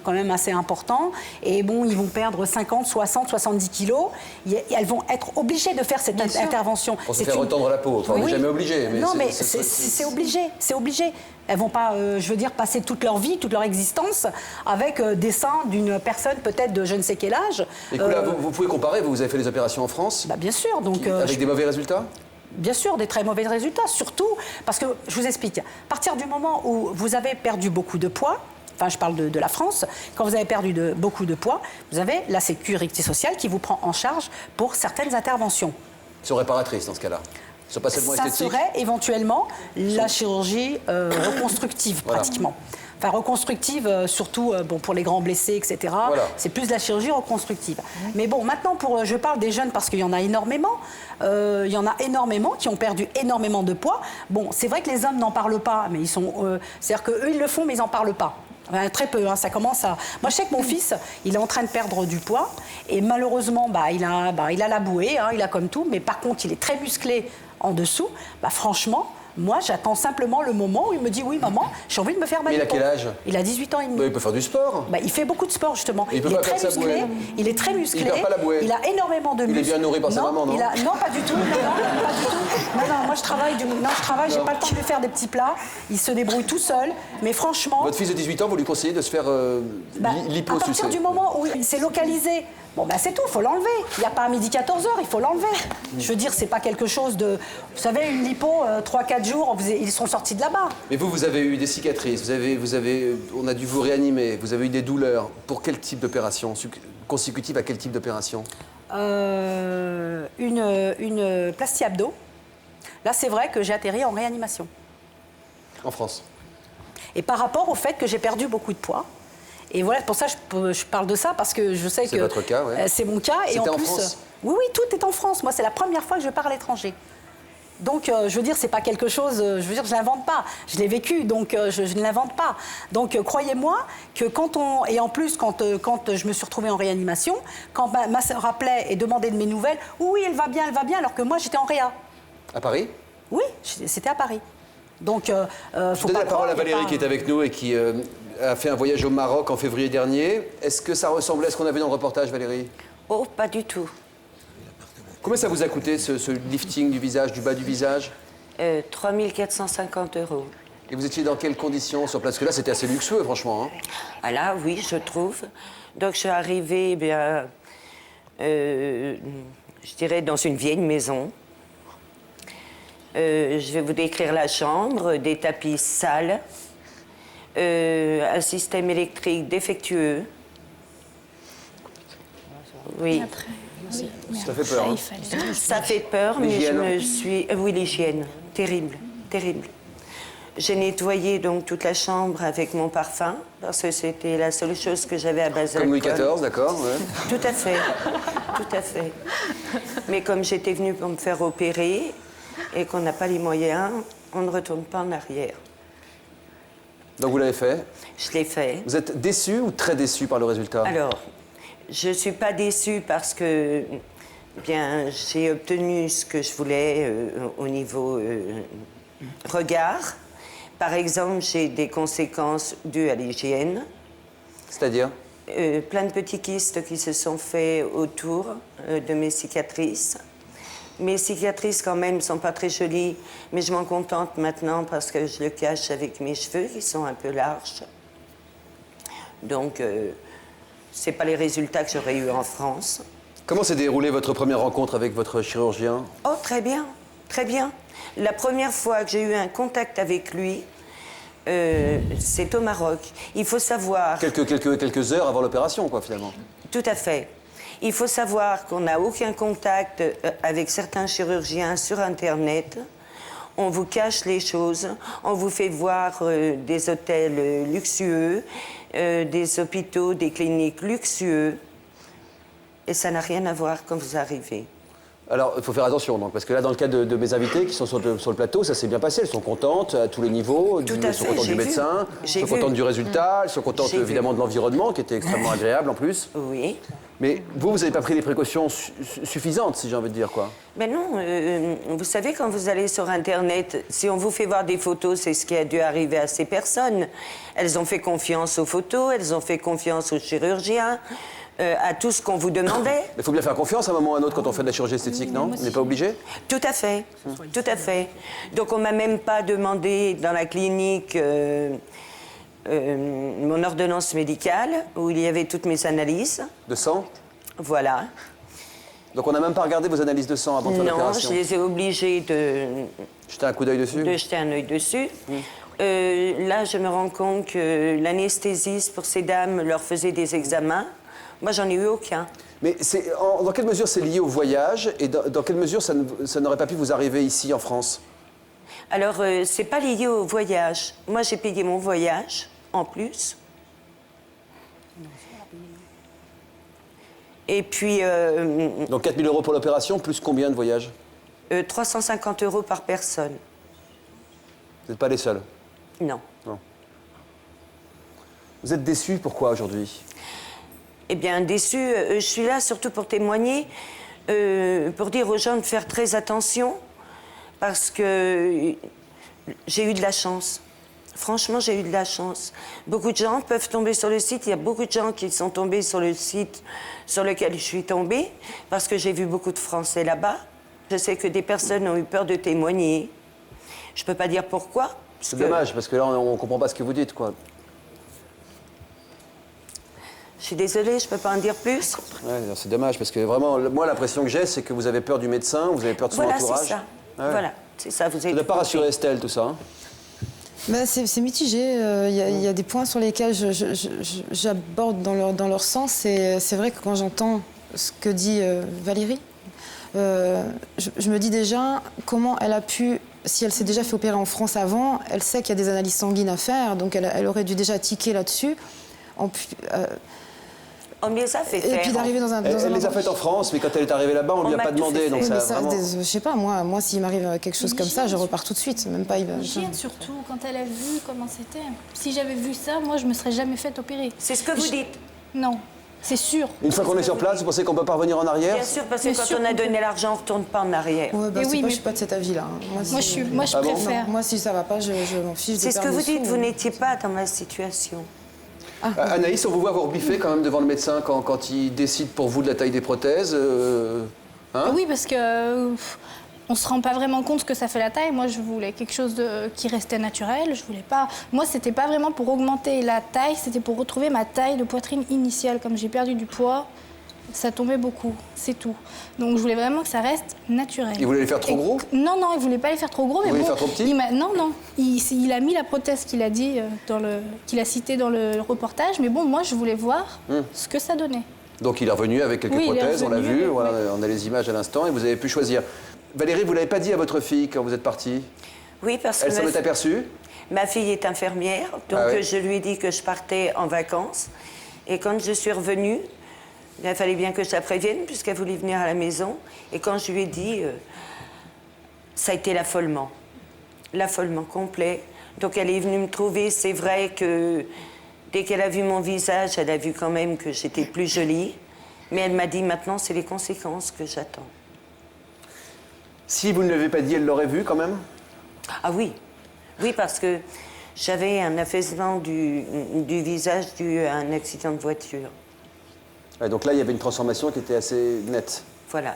quand même assez important, et ils vont perdre 50, 60, 70 kilos. Elles vont être obligées de faire cette intervention. Pour se faire retendre la peau. Enfin, on n'est jamais obligé. Mais non, mais c'est obligé. C'est obligé. Elles vont pas, je veux dire, passer toute leur vie, toute leur existence avec des seins d'une personne peut-être de je ne sais quel âge. Et là, vous pouvez comparer, vous avez fait des opérations en France? Bien sûr. Donc, avec des mauvais résultats? Bien sûr, des très mauvais résultats, surtout parce que, je vous explique, à partir du moment où vous avez perdu beaucoup de poids, enfin je parle de la France, quand vous avez perdu beaucoup de poids, vous avez la sécurité sociale qui vous prend en charge pour certaines interventions. Ils sont réparatrices dans ce cas-là? Ça serait éventuellement la chirurgie reconstructive, pratiquement. Enfin, reconstructive, surtout bon, pour les grands blessés, etc. Voilà. C'est plus de la chirurgie reconstructive. Mais bon, maintenant, je parle des jeunes parce qu'il y en a énormément. Il y en a énormément qui ont perdu énormément de poids. Bon, c'est vrai que les hommes n'en parlent pas, mais ils sont... c'est-à-dire qu'eux, ils le font, mais ils n'en parlent pas. Enfin, très peu, hein, ça commence à... Moi, je sais que mon fils, il est en train de perdre du poids. Et malheureusement, il a la bouée, hein, il a comme tout. Mais par contre, il est très musclé en dessous. Franchement... Moi, j'attends simplement le moment où il me dit « Oui, maman, j'ai envie de me faire ma lipo ». Mais il a quel âge? Il a 18 ans et demi. Il peut faire du sport. Il fait beaucoup de sport, justement. Il peut est pas très faire sa musclé. bouée. Il est très musclé. Il perd pas la bouée. Il a énormément de muscles. Il est bien nourri par sa maman, non? Non, pas du tout. Non, pas du tout. Non, moi, je travaille. J'ai pas le temps de lui faire des petits plats. Il se débrouille tout seul. Mais franchement... Votre fils de 18 ans, vous lui conseillez de se faire liposucer? À partir du moment où c'est localisé, c'est tout, il faut l'enlever. Il n'y a pas un midi 14h, il faut l'enlever. Je veux dire, c'est pas quelque chose de... Vous savez, une lipo, 3-4 jours, ils sont sortis de là-bas. Mais vous avez eu des cicatrices, on a dû vous réanimer, vous avez eu des douleurs. Pour quel type d'opération? Consécutive à quel type d'opération? Une plastie abdo. Là, c'est vrai que j'ai atterri en réanimation. En France? Et par rapport au fait que j'ai perdu beaucoup de poids. Et voilà, pour ça, je parle de ça, parce que je sais que... C'est votre cas, oui. C'est mon cas. Et en plus, France? Oui, tout est en France. Moi, c'est la première fois que je pars à l'étranger. Donc, je veux dire, c'est pas quelque chose... Je veux dire, je l'invente pas. Je l'ai vécu, donc je ne l'invente pas. Donc, croyez-moi que quand on... Et en plus, quand je me suis retrouvée en réanimation, quand ma sœur appelait et demandait de mes nouvelles, oui, elle va bien, alors que moi, j'étais en réa. À Paris? Oui, c'était à Paris. Donc, je donne la parole à Valérie qui est avec nous et qui a fait un voyage au Maroc en février dernier. Est-ce que ça ressemblait à ce qu'on a vu dans le reportage, Valérie? Oh, pas du tout. Combien ça vous a coûté, ce lifting du visage, du bas du visage? 3 450 €. Et vous étiez dans quelles conditions sur place? Parce que là, c'était assez luxueux, franchement. Hein. Ah là, oui, je trouve. Donc, je suis arrivée, je dirais, dans une vieille maison. Je vais vous décrire la chambre, des tapis sales, un système électrique défectueux. Oui. Ça fait peur. Hein. Ça fait peur, mais je me suis... Oui, l'hygiène. Terrible, terrible. J'ai nettoyé donc toute la chambre avec mon parfum, parce que c'était la seule chose que j'avais à base d'alcool. Comme Louis XIV, d'accord, ouais. Tout à fait, tout à fait. Mais comme j'étais venue pour me faire opérer, et qu'on n'a pas les moyens, on ne retourne pas en arrière. Donc vous l'avez fait? Je l'ai fait. Vous êtes déçu ou très déçu par le résultat? Alors, je ne suis pas déçue parce que j'ai obtenu ce que je voulais au niveau regard. Par exemple, j'ai des conséquences dues à l'hygiène. C'est-à-dire? Plein de petits kystes qui se sont faits autour de mes cicatrices. Mes cicatrices, quand même, ne sont pas très jolies, mais je m'en contente maintenant parce que je le cache avec mes cheveux qui sont un peu larges. Donc, ce n'est pas les résultats que j'aurais eus en France. Comment s'est déroulée votre première rencontre avec votre chirurgien? Oh, très bien, très bien. La première fois que j'ai eu un contact avec lui, c'est au Maroc. Il faut savoir... Quelques heures avant l'opération, quoi, finalement. Tout à fait. Il faut savoir qu'on n'a aucun contact avec certains chirurgiens sur Internet. On vous cache les choses, on vous fait voir des hôtels luxueux, des hôpitaux, des cliniques luxueux. Et ça n'a rien à voir quand vous arrivez. Alors, il faut faire attention, donc, parce que là, dans le cas de mes invités qui sont sur le plateau, ça s'est bien passé. Elles sont contentes à tous les niveaux. Elles sont contentes du médecin, elles sont contentes du résultat, elles sont contentes évidemment de l'environnement, qui était extrêmement agréable en plus. Oui. Mais vous n'avez pas pris les précautions suffisantes, si j'ai envie de dire, quoi. Mais non, vous savez, quand vous allez sur Internet, si on vous fait voir des photos, c'est ce qui a dû arriver à ces personnes. Elles ont fait confiance aux photos, elles ont fait confiance aux chirurgiens. À tout ce qu'on vous demandait. Il faut bien faire confiance à un moment ou à un autre quand on fait de la chirurgie esthétique, non? On n'est pas obligé? Tout à fait, tout à fait. Donc on m'a même pas demandé dans la clinique mon ordonnance médicale où il y avait toutes mes analyses. De sang? Voilà. Donc on n'a même pas regardé vos analyses de sang avant de faire l'opération? Non, je les ai obligés de... Jeter un coup d'œil dessus? De jeter un œil dessus. Là, je me rends compte que l'anesthésiste pour ces dames leur faisait des examens. Moi, j'en ai eu aucun. Mais dans quelle mesure c'est lié au voyage et dans quelle mesure ça n'aurait pas pu vous arriver ici, en France? Alors, c'est pas lié au voyage. Moi, j'ai payé mon voyage en plus. Et puis... Donc 4 000 € pour l'opération, plus combien de voyages? 350 € par personne. Vous n'êtes pas les seuls? Non. Non. Vous êtes déçus, pourquoi aujourd'hui? Eh bien, déçue, je suis là surtout pour témoigner, pour dire aux gens de faire très attention, parce que j'ai eu de la chance. Franchement, j'ai eu de la chance. Beaucoup de gens peuvent tomber sur le site. Il y a beaucoup de gens qui sont tombés sur le site sur lequel je suis tombée, parce que j'ai vu beaucoup de Français là-bas. Je sais que des personnes ont eu peur de témoigner. Je ne peux pas dire pourquoi. C'est dommage, parce que là, on ne comprend pas ce que vous dites, quoi. Je suis désolée, je ne peux pas en dire plus. Ouais, c'est dommage, parce que vraiment, moi, l'impression que j'ai, c'est que vous avez peur du médecin, vous avez peur de son entourage. Voilà, c'est ça. Ouais. Voilà, c'est ça. Vous Ça ne doit pas rassurer Estelle, tout ça, hein? Bah, c'est mitigé. Il y a des points sur lesquels j'aborde dans leur sens. Et c'est vrai que quand j'entends ce que dit Valérie, je me dis déjà comment elle a pu, si elle s'est déjà fait opérer en France avant, elle sait qu'il y a des analyses sanguines à faire, donc elle aurait dû déjà tiquer là-dessus. On me les a fait faire. Et puis d'arriver dans un... Elle les a faites en France, mais quand elle est arrivée là-bas, on ne lui a pas demandé. Donc mais ça, vraiment... je sais pas, moi s'il m'arrive quelque chose comme ça, je repars tout de suite. Même pas... L'hygiène surtout, quand elle a vu comment c'était. Si j'avais vu ça, moi, je me serais jamais fait opérer. C'est ce que vous dites? Non, c'est sûr. Une fois qu'on est sur place, vous pensez qu'on ne peut pas revenir en arrière? Bien sûr, parce que quand on a donné l'argent, on ne retourne pas en arrière. Ouais, bah, je suis pas de cet avis-là. Moi, je préfère. Moi, si ça va pas, je m'en fiche. C'est ce que vous dites, vous n'étiez pas dans ma situation. Anaïs, on vous voit vous rebiffer quand même devant le médecin quand il décide pour vous de la taille des prothèses. Hein? Oui, parce que on se rend pas vraiment compte que ça fait la taille. Moi, je voulais quelque chose qui restait naturel. Je voulais pas. Moi, c'était pas vraiment pour augmenter la taille, c'était pour retrouver ma taille de poitrine initiale. Comme j'ai perdu du poids, ça tombait beaucoup, c'est tout. Donc, je voulais vraiment que ça reste naturel. Il voulait les faire trop gros? Non, il voulait pas les faire trop gros. Il voulait les faire trop petits? Non. Il a mis la prothèse qu'il a dit qu'il a cité dans le reportage. Mais bon, moi, je voulais voir ce que ça donnait. Donc, il est revenu avec quelques prothèses, on l'a vu, voilà, on a les images à l'instant et vous avez pu choisir. Valérie, vous ne l'avez pas dit à votre fille quand vous êtes partie? Oui, parce que... Elle s'en est aperçue? Ma fille est infirmière, donc je lui ai dit que je partais en vacances. Et quand je suis revenue, il fallait bien que je la prévienne, puisqu'elle voulait venir à la maison. Et quand je lui ai dit, ça a été l'affolement complet. Donc elle est venue me trouver. C'est vrai que dès qu'elle a vu mon visage, elle a vu quand même que j'étais plus jolie. Mais elle m'a dit, maintenant, c'est les conséquences que j'attends. Si vous ne l'avez pas dit, elle l'aurait vu quand même? Ah oui. Oui, parce que j'avais un affaissement du visage dû à un accident de voiture. Ouais, donc là, il y avait une transformation qui était assez nette. Voilà.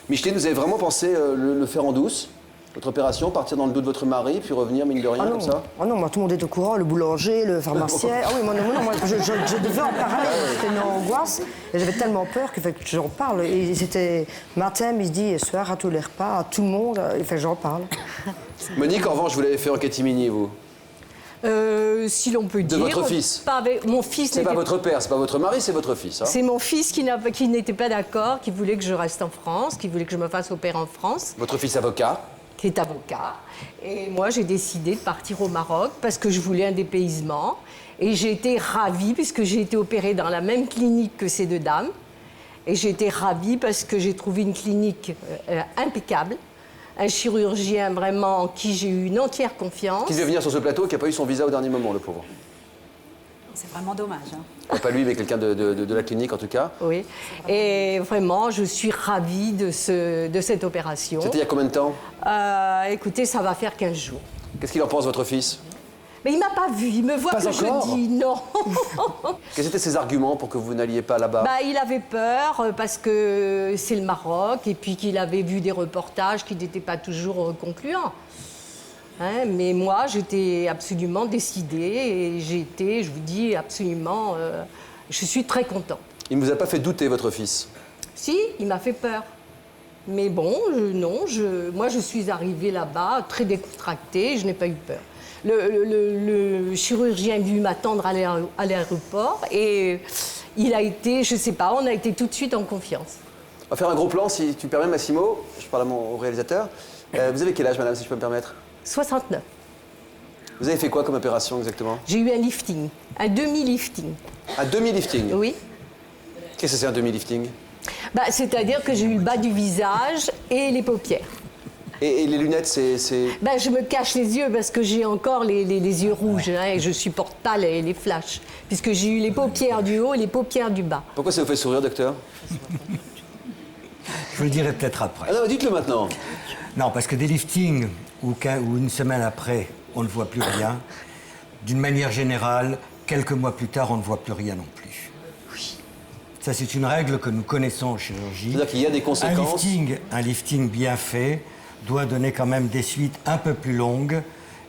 Micheline, vous avez vraiment pensé le faire en douce, votre opération, partir dans le dos de votre mari, puis revenir, mine de rien, comme ça? Ah non, moi, tout le monde est au courant, le boulanger, le pharmacien. Ah oui, moi, je devais en parler. C'était une angoisse. Et j'avais tellement peur qu'il fallait que j'en parle. Et c'était matin, midi et soir, à tous les repas, à tout le monde. Il fallait que j'en parle. Monique, en revanche, vous l'avez fait en catimini, vous? Si l'on peut dire. De votre fils? Pas avec, mon fils. C'est pas votre père, c'est pas votre mari, c'est votre fils. Hein? C'est mon fils qui n'était pas d'accord, qui voulait que je reste en France, qui voulait que je me fasse opérer en France. Votre fils avocat? Qui est avocat. Et moi, j'ai décidé de partir au Maroc parce que je voulais un dépaysement. Et j'ai été ravie puisque j'ai été opérée dans la même clinique que ces deux dames. Et j'ai été ravie parce que j'ai trouvé une clinique impeccable. Un chirurgien vraiment en qui j'ai eu une entière confiance. Qui devait venir sur ce plateau, qui n'a pas eu son visa au dernier moment, le pauvre. C'est vraiment dommage. Hein. Pas lui, mais quelqu'un de la clinique, en tout cas. Oui. Et vraiment, je suis ravie de cette opération. C'était il y a combien de temps? Écoutez, ça va faire 15 jours. Qu'est-ce qu'il en pense, votre fils? Mais il m'a pas vu, il me voit pas que encore. je dis non. Quels étaient ses arguments pour que vous n'alliez pas là-bas? Il avait peur parce que c'est le Maroc et puis qu'il avait vu des reportages qui n'étaient pas toujours concluants. Hein, mais moi, j'étais absolument décidée et j'ai été, je vous dis, absolument... je suis très contente. Il ne vous a pas fait douter, votre fils? Si, il m'a fait peur. Mais bon, moi, je suis arrivée là-bas très décontractée, je n'ai pas eu peur. Le chirurgien est venu m'attendre à l'aéroport et il a été, je sais pas, on a été tout de suite en confiance. On va faire un gros plan, si tu permets, Massimo. Je parle au réalisateur. Vous avez quel âge, madame, si je peux me permettre? 69. Vous avez fait quoi comme opération exactement? J'ai eu un lifting, un demi-lifting. Un demi-lifting? Oui. Qu'est-ce que c'est un demi-lifting? C'est-à-dire que j'ai eu le bas du visage et les paupières. Et les lunettes, c'est... Je me cache les yeux parce que j'ai encore les yeux rouges et je supporte pas les flashs. Puisque j'ai eu les paupières du haut et les paupières du bas. Pourquoi ça vous fait sourire, docteur? Je vous le dirai peut-être après. Ah non, dites-le maintenant. Non, parce que des liftings où une semaine après, on ne voit plus rien, d'une manière générale, quelques mois plus tard, on ne voit plus rien non plus. Oui. Ça, c'est une règle que nous connaissons en chirurgie. C'est-à-dire qu'il y a des conséquences. Un lifting bien fait doit donner quand même des suites un peu plus longues.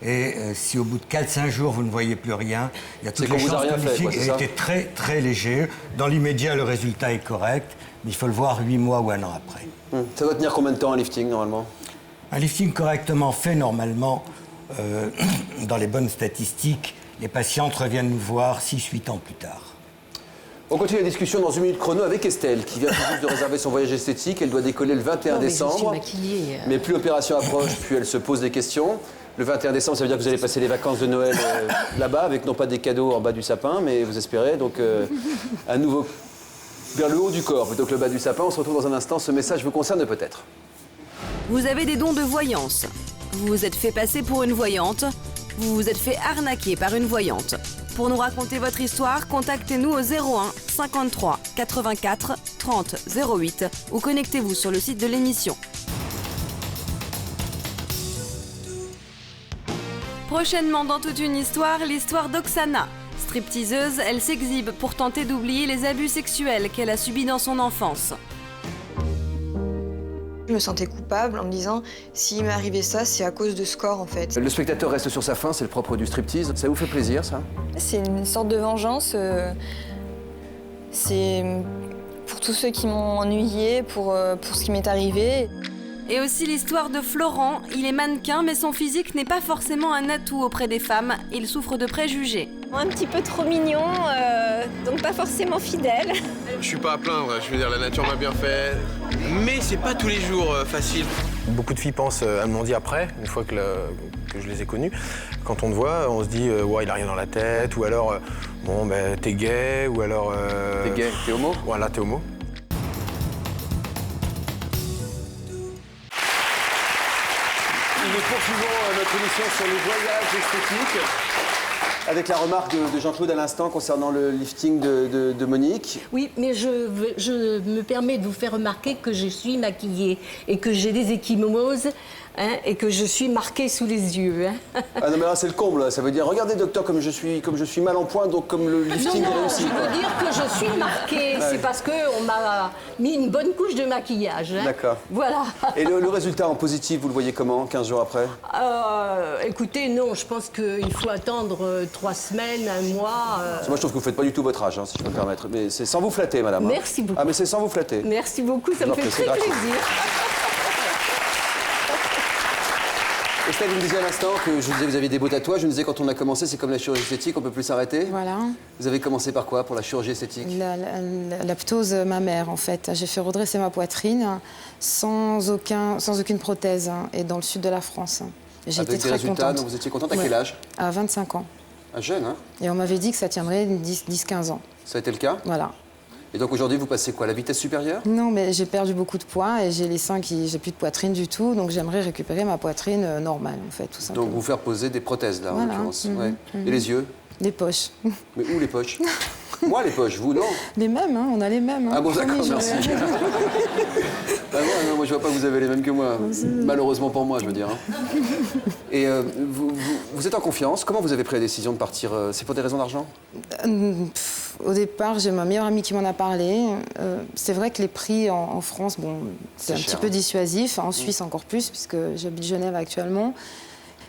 Et si au bout de 4-5 jours, vous ne voyez plus rien, il y a toutes les chances que le lifting ait été très, très léger. Dans l'immédiat, le résultat est correct, mais il faut le voir 8 mois ou 1 an après. Ça doit tenir combien de temps, un lifting, normalement? Un lifting correctement fait, normalement, dans les bonnes statistiques, les patientes reviennent nous voir 6-8 ans plus tard. On continue la discussion dans 1 minute chrono avec Estelle, qui vient tout juste de réserver son voyage esthétique. Elle doit décoller le 21 décembre. Je suis maquillée. Mais plus l'opération approche, plus elle se pose des questions. Le 21 décembre, ça veut dire que vous allez passer les vacances de Noël là-bas, avec non pas des cadeaux en bas du sapin, mais vous espérez donc un nouveau vers le haut du corps plutôt que le bas du sapin. On se retrouve dans un instant. Ce message vous concerne peut-être. Vous avez des dons de voyance. Vous vous êtes fait passer pour une voyante. Vous vous êtes fait arnaquer par une voyante. Pour nous raconter votre histoire, contactez-nous au 01 53 84 30 08 ou connectez-vous sur le site de l'émission. Prochainement dans Toute une histoire, l'histoire d'Oksana. Stripteaseuse, elle s'exhibe pour tenter d'oublier les abus sexuels qu'elle a subis dans son enfance. Je me sentais coupable en me disant, s'il m'est arrivé ça, c'est à cause de ce corps en fait. Le spectateur reste sur sa faim, c'est le propre du striptease. Ça vous fait plaisir, ça? C'est une sorte de vengeance. C'est pour tous ceux qui m'ont ennuyé, pour ce qui m'est arrivé. Et aussi l'histoire de Florent. Il est mannequin, mais son physique n'est pas forcément un atout auprès des femmes. Il souffre de préjugés. Un petit peu trop mignon, donc pas forcément fidèle. Je suis pas à plaindre, je veux dire, la nature m'a bien fait. Mais c'est pas tous les jours facile. Beaucoup de filles pensent, elles m'ont dit après, une fois que je les ai connues, quand on te voit, on se dit, ouais, il a rien dans la tête, ou alors, bon, ben, t'es gay, ou alors... T'es gay, t'es homo? Voilà, t'es homo. Nous poursuivons notre émission sur les voyages esthétiques avec la remarque de Jean-Claude à l'instant concernant le lifting de Monique. Oui, mais je me permets de vous faire remarquer que je suis maquillée et que j'ai des ecchymoses et que je suis marquée sous les yeux. Ah non, mais là, c'est le comble. Là. Ça veut dire, regardez, docteur, comme je suis mal en point, donc comme le lifting est réussi. Je veux dire que je suis marquée. Ouais. C'est parce qu'on m'a mis une bonne couche de maquillage. D'accord. Voilà. Et le résultat en positif, vous le voyez comment, 15 jours après? Écoutez, non, je pense qu'il faut attendre 3 semaines, 1 mois. Moi, je trouve que vous ne faites pas du tout votre âge, hein, si je peux me permettre. Mais c'est sans vous flatter, madame. Merci beaucoup. Ah, mais c'est sans vous flatter. Merci beaucoup, ça me fait très plaisir. Estelle, vous me disiez à l'instant que je vous disais vous aviez des beaux tatouages. Je me disais quand on a commencé, c'est comme la chirurgie esthétique, on peut plus s'arrêter. Voilà. Vous avez commencé par quoi pour la chirurgie esthétique? La ptose mammaire, en fait. J'ai fait redresser ma poitrine sans aucune prothèse et dans le sud de la France. J'ai été très contente. Donc vous étiez contente à quel âge? À 25 ans. Ah, jeune, hein? Et on m'avait dit que ça tiendrait 10-15 ans. Ça a été le cas? Voilà. Et donc aujourd'hui, vous passez quoi, la vitesse supérieure? Non, mais j'ai perdu beaucoup de poids et j'ai les seins j'ai plus de poitrine du tout, donc j'aimerais récupérer ma poitrine normale, en fait, tout simplement. Donc vous faire poser des prothèses, là, voilà. en l'occurrence. Ouais. Et les yeux? Les poches. Mais où les poches? Moi, les poches, vous, non? Les mêmes, hein, on a les mêmes. Hein. Ah bon, d'accord, merci. Ah bon, non, moi, je vois pas que vous avez les mêmes que moi. Malheureusement pour moi, je veux dire. Hein. Et vous êtes en confiance. Comment vous avez pris la décision de partir? C'est pour des raisons d'argent? Au départ, j'ai ma meilleure amie qui m'en a parlé. C'est vrai que les prix en France, bon, c'est un petit peu dissuasif. En Suisse, encore plus, puisque j'habite Genève actuellement.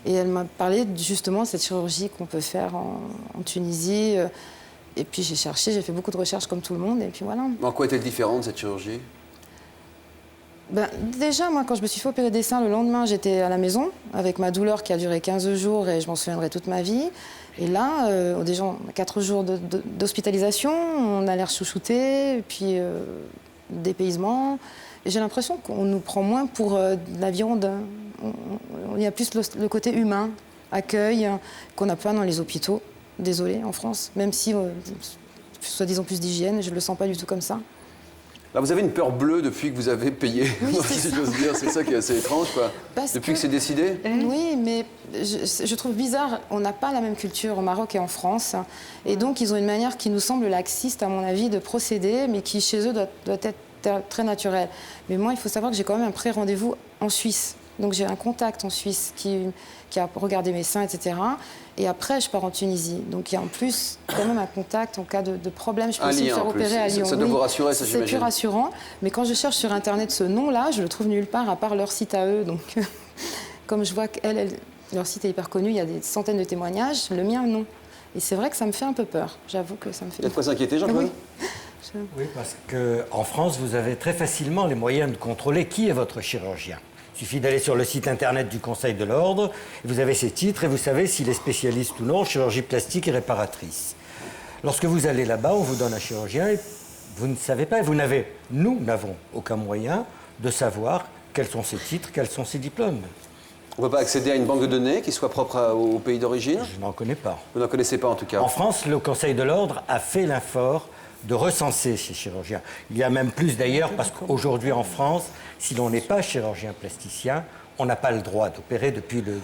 Et elle m'a parlé justement de cette chirurgie qu'on peut faire en Tunisie. Et puis j'ai cherché, j'ai fait beaucoup de recherches comme tout le monde, et puis voilà. En quoi est-elle différente, cette chirurgie? Déjà, moi, quand je me suis fait opérer des seins, le lendemain, j'étais à la maison, avec ma douleur qui a duré 15 jours, et je m'en souviendrai toute ma vie. Et là, déjà, on a 4 jours d'hospitalisation, on a l'air chouchouté, et puis dépaysement. Et j'ai l'impression qu'on nous prend moins pour de la viande. Il y a plus le côté humain. accueil qu'on n'a pas dans les hôpitaux, désolé, en France, même si, soi-disant plus d'hygiène, je ne le sens pas du tout comme ça. Là, vous avez une peur bleue depuis que vous avez payé, Oui, si j'ose dire. C'est ça qui est assez étrange, quoi. Depuis que c'est décidé. Oui, mais je trouve bizarre. On n'a pas la même culture au Maroc et en France. Et donc, ils ont une manière qui nous semble laxiste, à mon avis, de procéder, mais qui, chez eux, doit être très naturelle. Mais moi, il faut savoir que j'ai quand même un pré-rendez-vous en Suisse. Donc, j'ai un contact en Suisse qui a regardé mes seins, etc. Et après, je pars en Tunisie. Donc, il y a en plus quand même un contact en cas de problème. Je peux aussi me faire opérer à Lyon. Ça doit vous rassurer, ça, j'imagine. C'est plus rassurant. Mais quand je cherche sur Internet ce nom-là, je le trouve nulle part, à part leur site à eux. Donc, comme je vois que leur site est hyper connu, il y a des centaines de témoignages. Le mien, non. Et c'est vrai que ça me fait un peu peur. J'avoue que ça me fait... Il y a de quoi s'inquiéter, Jean-Claude? Oui, parce qu'en France, vous avez très facilement les moyens de contrôler qui est votre chirurgien. Il suffit d'aller sur le site internet du Conseil de l'Ordre, vous avez ses titres et vous savez s'il est spécialiste ou non en chirurgie plastique et réparatrice. Lorsque vous allez là-bas, on vous donne un chirurgien et vous ne savez pas, nous n'avons aucun moyen de savoir quels sont ses titres, quels sont ses diplômes. On ne peut pas accéder à une banque de données qui soit propre au pays d'origine? Je n'en connais pas. Vous n'en connaissez pas en tout cas? En France, le Conseil de l'Ordre a fait l'effort de recenser ces chirurgiens. Il y a même plus d'ailleurs parce qu'aujourd'hui en France, si l'on n'est pas chirurgien plasticien, on n'a pas le droit d'opérer depuis le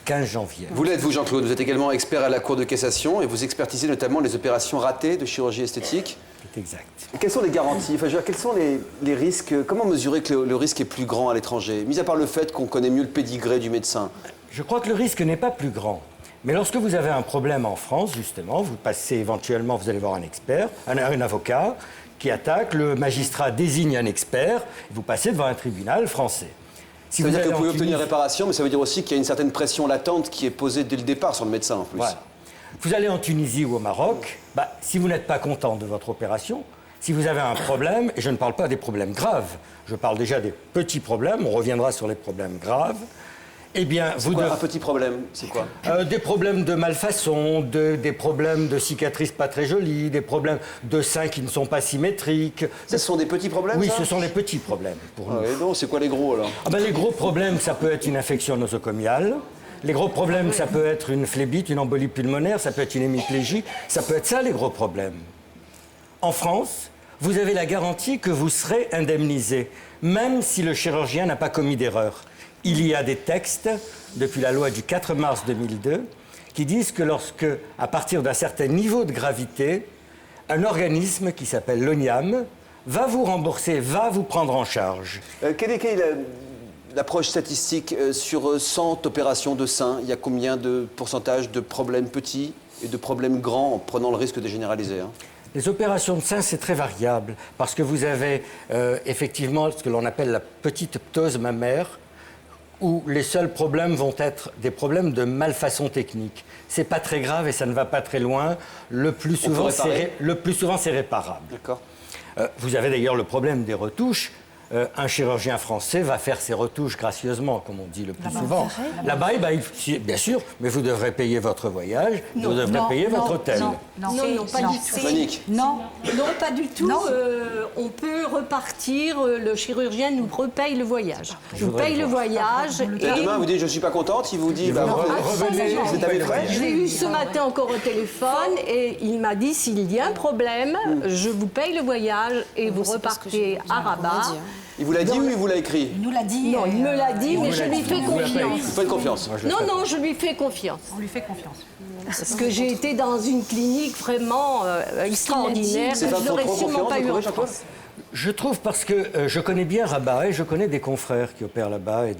15 janvier. Vous l'êtes, vous, Jean-Claude. Vous êtes également expert à la Cour de cassation et vous expertisez notamment les opérations ratées de chirurgie esthétique. C'est exact. Quelles sont les garanties? Enfin, je veux dire, quels sont les risques? Comment mesurer que le risque est plus grand à l'étranger, mis à part le fait qu'on connaît mieux le pédigré du médecin? Je crois que le risque n'est pas plus grand. Mais lorsque vous avez un problème en France, justement, vous passez éventuellement, vous allez voir un expert, un avocat qui attaque, le magistrat désigne un expert, et vous passez devant un tribunal français. Ça veut dire que vous pouvez obtenir réparation, mais ça veut dire aussi qu'il y a une certaine pression latente qui est posée dès le départ sur le médecin en plus. Voilà. Vous allez en Tunisie ou au Maroc, si vous n'êtes pas content de votre opération, si vous avez un problème, et je ne parle pas des problèmes graves, je parle déjà des petits problèmes, on reviendra sur les problèmes graves, eh bien, un petit problème, c'est quoi? Des problèmes de malfaçon, des problèmes de cicatrices pas très jolies, des problèmes de seins qui ne sont pas symétriques. Ce sont des petits problèmes? Oui, ça ce sont des petits problèmes pour nous. Et donc, c'est quoi les gros alors? Les gros problèmes, ça peut être une infection nosocomiale. Les gros problèmes, ça peut être une phlébite, une embolie pulmonaire, ça peut être une hémiplégie, ça peut être ça les gros problèmes. En France, vous avez la garantie que vous serez indemnisé, même si le chirurgien n'a pas commis d'erreur. Il y a des textes, depuis la loi du 4 mars 2002, qui disent que lorsque, à partir d'un certain niveau de gravité, un organisme qui s'appelle l'ONIAM va vous rembourser, va vous prendre en charge. Quelle est l'approche statistique sur 100 opérations de sein? Il y a combien de pourcentage de problèmes petits et de problèmes grands en prenant le risque de généraliser? Les opérations de sein, c'est très variable, parce que vous avez effectivement ce que l'on appelle la petite ptose mammaire, où les seuls problèmes vont être des problèmes de malfaçon technique. C'est pas très grave et ça ne va pas très loin. Le plus souvent, c'est réparable. D'accord. Vous avez d'ailleurs le problème des retouches. Un chirurgien français va faire ses retouches gracieusement, comme on dit le plus souvent. Là-bas, bien sûr, mais vous devrez payer votre voyage, vous devrez payer votre hôtel. Non, pas du tout. Monique. Non, pas du tout. On peut repartir, le chirurgien nous repaye le voyage. Je vous paye le voyage. Et demain, vous dites je ne suis pas contente, il vous dit revenez, vous êtes à mes frais. Je l'ai eu ce matin encore au téléphone et il m'a dit s'il y a un problème, je vous paye le voyage et vous repartez à Rabat. Il vous l'a dit ou il vous l'a écrit? Il nous l'a dit. Non, il me l'a dit, mais je lui fais confiance. Vous faites confiance? Non, je lui fais confiance. On lui fait confiance. Parce que j'ai été dans une clinique vraiment extraordinaire. C'est je n'aurais sûrement pas eu en France. Je trouve parce que je connais bien Rabat et je connais des confrères qui opèrent là-bas et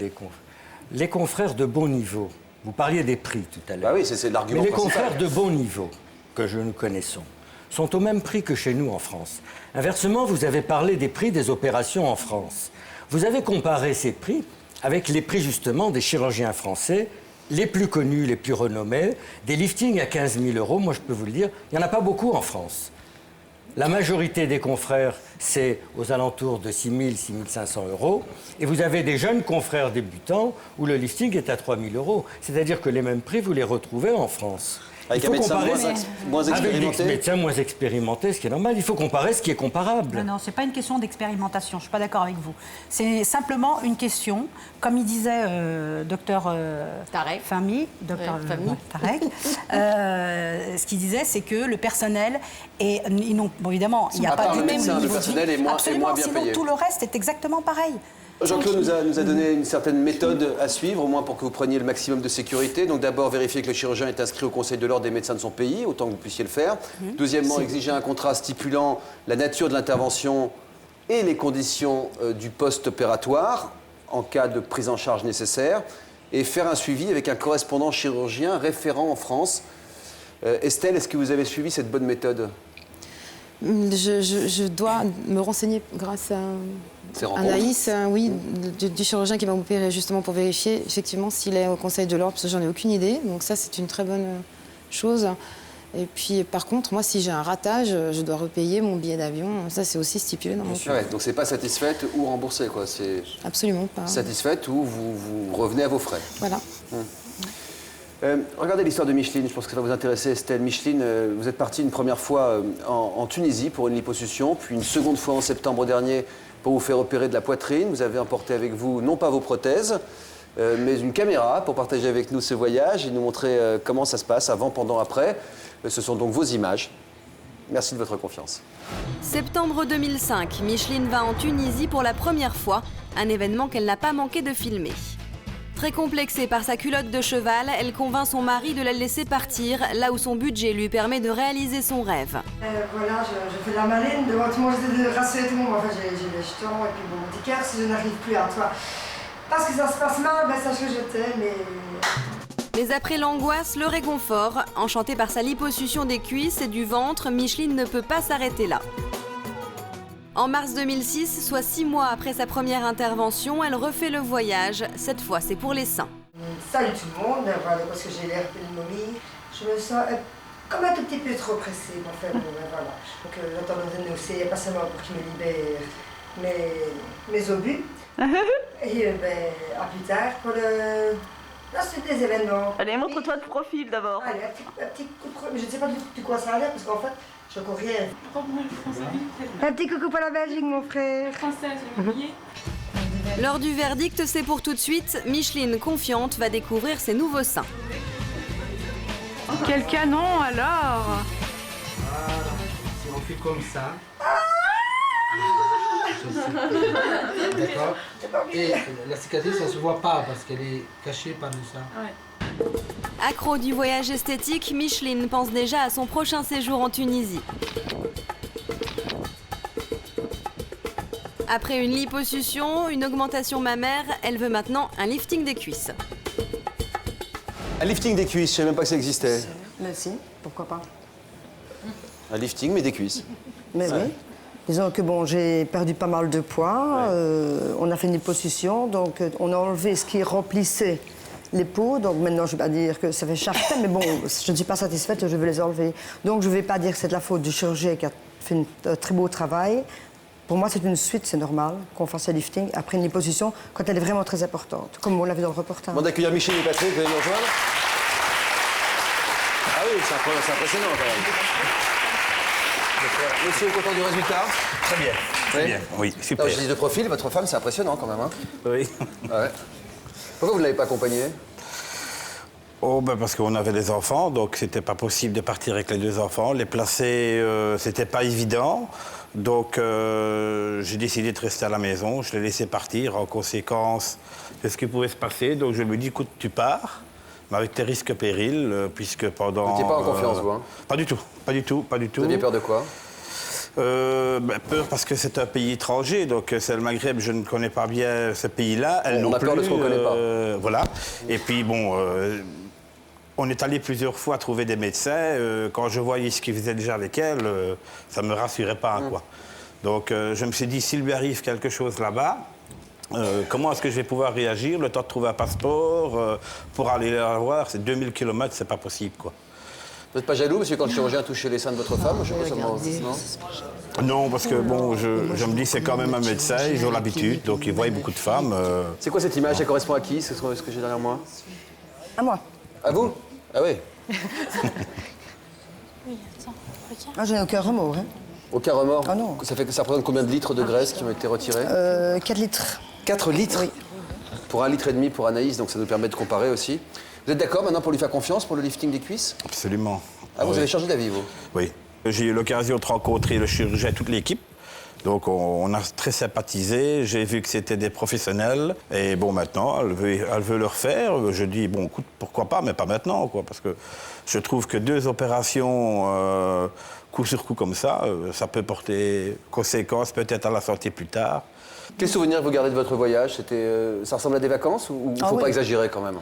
les confrères de bon niveau. Vous parliez des prix tout à l'heure. Bah oui, c'est l'argument principal. principal. Les confrères de bon niveau que nous connaissons sont au même prix que chez nous en France. Inversement, vous avez parlé des prix des opérations en France. Vous avez comparé ces prix avec les prix justement des chirurgiens français, les plus connus, les plus renommés, des liftings à 15 000 €. Moi, je peux vous le dire, il n'y en a pas beaucoup en France. La majorité des confrères, c'est aux alentours de 6 000, 6 500 €. Et vous avez des jeunes confrères débutants où le lifting est à 3 000 €. C'est-à-dire que les mêmes prix, vous les retrouvez en France. Avec Il un faut médecin comparer moins avec expérimenté. des médecins moins expérimentés, ce qui est normal. Il faut comparer ce qui est comparable. Non, c'est pas une question d'expérimentation, je ne suis pas d'accord avec vous. C'est simplement une question, comme il disait docteur Fahmy, Tarek, ce qu'il disait, c'est que le personnel est... Bon, évidemment, il n'y a pas de même niveau de vie. Le personnel est moins bien sinon payé. tout le reste est exactement pareil. Jean-Claude nous a donné une certaine méthode à suivre, au moins pour que vous preniez le maximum de sécurité. Donc d'abord, vérifier que le chirurgien est inscrit au Conseil de l'ordre des médecins de son pays, autant que vous puissiez le faire. Deuxièmement, exiger un contrat stipulant la nature de l'intervention et les conditions du post-opératoire, en cas de prise en charge nécessaire, et faire un suivi avec un correspondant chirurgien référent en France. Estelle, est-ce que vous avez suivi cette bonne méthode ? Je dois me renseigner grâce à Anaïs, oui, du chirurgien qui m'a opéré justement pour vérifier effectivement s'il est au Conseil de l'ordre, parce que j'en ai aucune idée. Donc ça, c'est une très bonne chose. Et puis par contre, moi, si j'ai un ratage, je dois repayer mon billet d'avion. Ça, c'est aussi stipulé dans mon contrat. Ouais, donc c'est pas satisfaite ou remboursée, quoi. C'est absolument pas. Satisfaite ou vous revenez à vos frais. Voilà. Regardez l'histoire de Micheline, je pense que ça va vous intéresser, Estelle. Micheline, vous êtes partie une première fois en Tunisie pour une liposuction, puis une seconde fois en septembre dernier pour vous faire opérer de la poitrine. Vous avez emporté avec vous, non pas vos prothèses, mais une caméra pour partager avec nous ce voyage et nous montrer comment ça se passe avant, pendant, après. Ce sont donc vos images. Merci de votre confiance. Septembre 2005, Micheline va en Tunisie pour la première fois, un événement qu'elle n'a pas manqué de filmer. Très complexée par sa culotte de cheval, elle convainc son mari de la laisser partir, là où son budget lui permet de réaliser son rêve. Voilà, je fais la maline devant tout le monde, j'essaie de rassurer tout le monde. Enfin, j'ai les jetons et puis bon, mon petit cœur, si je n'arrive plus à toi. Parce que ça se passe mal, ben sache que je t'aime Mais après l'angoisse, le réconfort, enchantée par sa liposuction des cuisses et du ventre, Micheline ne peut pas s'arrêter là. En mars 2006, soit 6 mois après sa première intervention, elle refait le voyage. Cette fois, c'est pour les seins. Salut tout le monde, voilà, parce que j'ai l'air de momie. Je me sens comme un tout petit peu trop pressée, en fait. Voilà. Donc j'attends de négocier, pas seulement pour qu'il me libère mes obus. Et à plus tard pour la suite des événements. Allez, montre-toi de profil d'abord. Allez, un petit coup de profil. Je ne sais pas du quoi ça a l'air, parce qu'en fait, je cours rien. Un petit coucou pour la Belgique, mon frère. Française, j'ai oublié. Lors du verdict, c'est pour tout de suite. Micheline, confiante, va découvrir ses nouveaux seins. Quel canon alors! Voilà, si on fait comme ça. D'accord. Et la cicatrice, elle ne se voit pas parce qu'elle est cachée par le sein. Ouais. Accro du voyage esthétique, Micheline pense déjà à son prochain séjour en Tunisie. Après une liposuction, une augmentation mammaire, elle veut maintenant un lifting des cuisses. Un lifting des cuisses, je ne savais même pas que ça existait. Mais si, pourquoi pas. Un lifting, mais des cuisses. Mais oui. Disons que bon, j'ai perdu pas mal de poids, on a fait une liposuction, donc on a enlevé ce qui remplissait les peaux, donc maintenant je ne vais pas dire que ça fait charter, mais bon, je ne suis pas satisfaite, je veux les enlever. Donc je ne vais pas dire que c'est de la faute du chirurgien qui a fait un très beau travail. Pour moi, c'est une suite, c'est normal qu'on fasse un lifting après une liposuction quand elle est vraiment très importante, comme on l'a vu dans le reportage. Bon, d'accueillir Michel et Patrick, vous allez nous rejoindre. Ah oui, c'est impressionnant quand même. Monsieur est content du résultat? Très bien. Très bien. Oui, super. Je dis de profil, votre femme, c'est impressionnant quand même. Hein? Oui. Ouais. Pourquoi vous ne l'avez pas accompagnée? Oh, ben parce qu'on avait des enfants, donc c'était pas possible de partir avec les 2 enfants. Les placer, c'était pas évident. Donc j'ai décidé de rester à la maison. Je l'ai laissé partir en conséquence de ce qui pouvait se passer. Donc je me dis, écoute, tu pars, mais avec tes risques périls, puisque pendant... Vous n'étiez pas en confiance, vous, hein? Pas du tout, pas du tout, pas du tout. Vous aviez peur de quoi? Peur parce que c'est un pays étranger, donc c'est le Maghreb, je ne connais pas bien ce pays-là. On a peur de ce qu'on ne connaît pas. Voilà. Et puis bon, on est allé plusieurs fois trouver des médecins. Quand je voyais ce qu'ils faisaient déjà avec elle, ça ne me rassurait pas, quoi. Donc je me suis dit, s'il lui arrive quelque chose là-bas, comment est-ce que je vais pouvoir réagir? Le temps de trouver un passeport pour aller la voir, c'est 2000 km, c'est pas possible, quoi. Vous n'êtes pas jaloux, parce que quand le chirurgien touchait les seins de votre femme, je sais pas ça Non, parce que bon, je me dis c'est quand même un médecin, ils ont l'habitude, donc ils voient beaucoup de femmes. C'est quoi cette image? Elle correspond à qui? C'est ce que j'ai derrière moi? À moi. À vous? Ah oui. Oui, attends, regarde. Ah, j'en ai aucun remords. Hein. Aucun remords? Ah non. Ça représente combien de litres de graisse qui ont été retirés? 4 litres. 4 litres? Oui. Pour 1,5 litre pour Anaïs, donc ça nous permet de comparer aussi. Vous êtes d'accord maintenant pour lui faire confiance pour le lifting des cuisses? Absolument. Ah, vous avez changé d'avis, vous? Oui. J'ai eu l'occasion de rencontrer le chirurgien et toute l'équipe. Donc on a très sympathisé, j'ai vu que c'était des professionnels. Et bon, maintenant, elle veut le refaire. Je dis, bon, écoute, pourquoi pas, mais pas maintenant, quoi. Parce que je trouve que 2 opérations coup sur coup comme ça, ça peut porter conséquence peut-être à la santé plus tard. Quels souvenirs vous gardez de votre voyage? Ça ressemble à des vacances ou il ne faut pas exagérer quand même?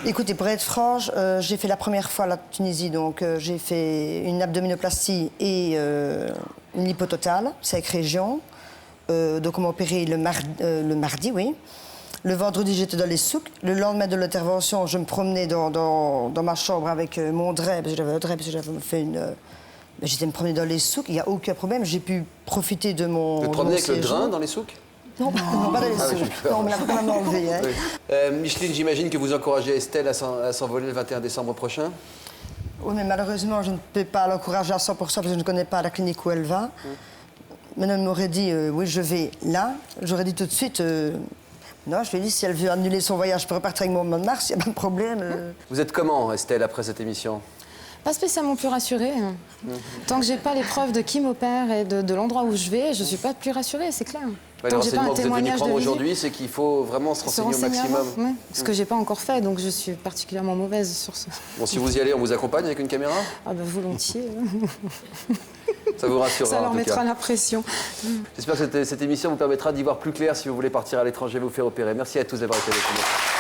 Écoutez, pour être franche, j'ai fait la première fois la Tunisie, donc j'ai fait une abdominoplastie et une lipo totale, 5 régions. Donc on m'a opéré le mardi, oui. Le vendredi, j'étais dans les souks. Le lendemain de l'intervention, je me promenais dans ma chambre avec mon drap, parce que j'avais un drap, parce que j'avais fait une... J'étais me promener dans les souks, il n'y a aucun problème. J'ai pu profiter de mon Vous promenez avec le drain dans les souks? Non, pas dans les souks. Non, on me l'a quand même enlevé. Hein. Oui. Micheline, j'imagine que vous encouragez Estelle à s'envoler le 21 décembre prochain? Oui, mais malheureusement, je ne peux pas l'encourager à 100% parce que je ne connais pas la clinique où elle va. Maintenant, elle m'aurait dit, oui, je vais là. J'aurais dit tout de suite, non, je lui ai dit, si elle veut annuler son voyage pour repartir avec mon mois de mars, il n'y a pas de problème. Vous êtes comment, Estelle, après cette émission? Pas spécialement plus rassurée. Tant que j'ai pas les preuves de qui m'opère et de l'endroit où je vais, je suis pas plus rassurée, c'est clair. Ouais, Tant que j'ai pas un que vous êtes venu témoignage prendre de aujourd'hui, c'est qu'il faut vraiment se renseigner au maximum. Avant, ouais, ce que j'ai pas encore fait, donc je suis particulièrement mauvaise sur ce. Bon, si vous y allez, on vous accompagne avec une caméra? Ah ben volontiers. Ça vous rassurera. Ça leur en tout mettra cas la pression. J'espère que cette émission vous permettra d'y voir plus clair si vous voulez partir à l'étranger, vous faire opérer. Merci à tous d'avoir été avec nous.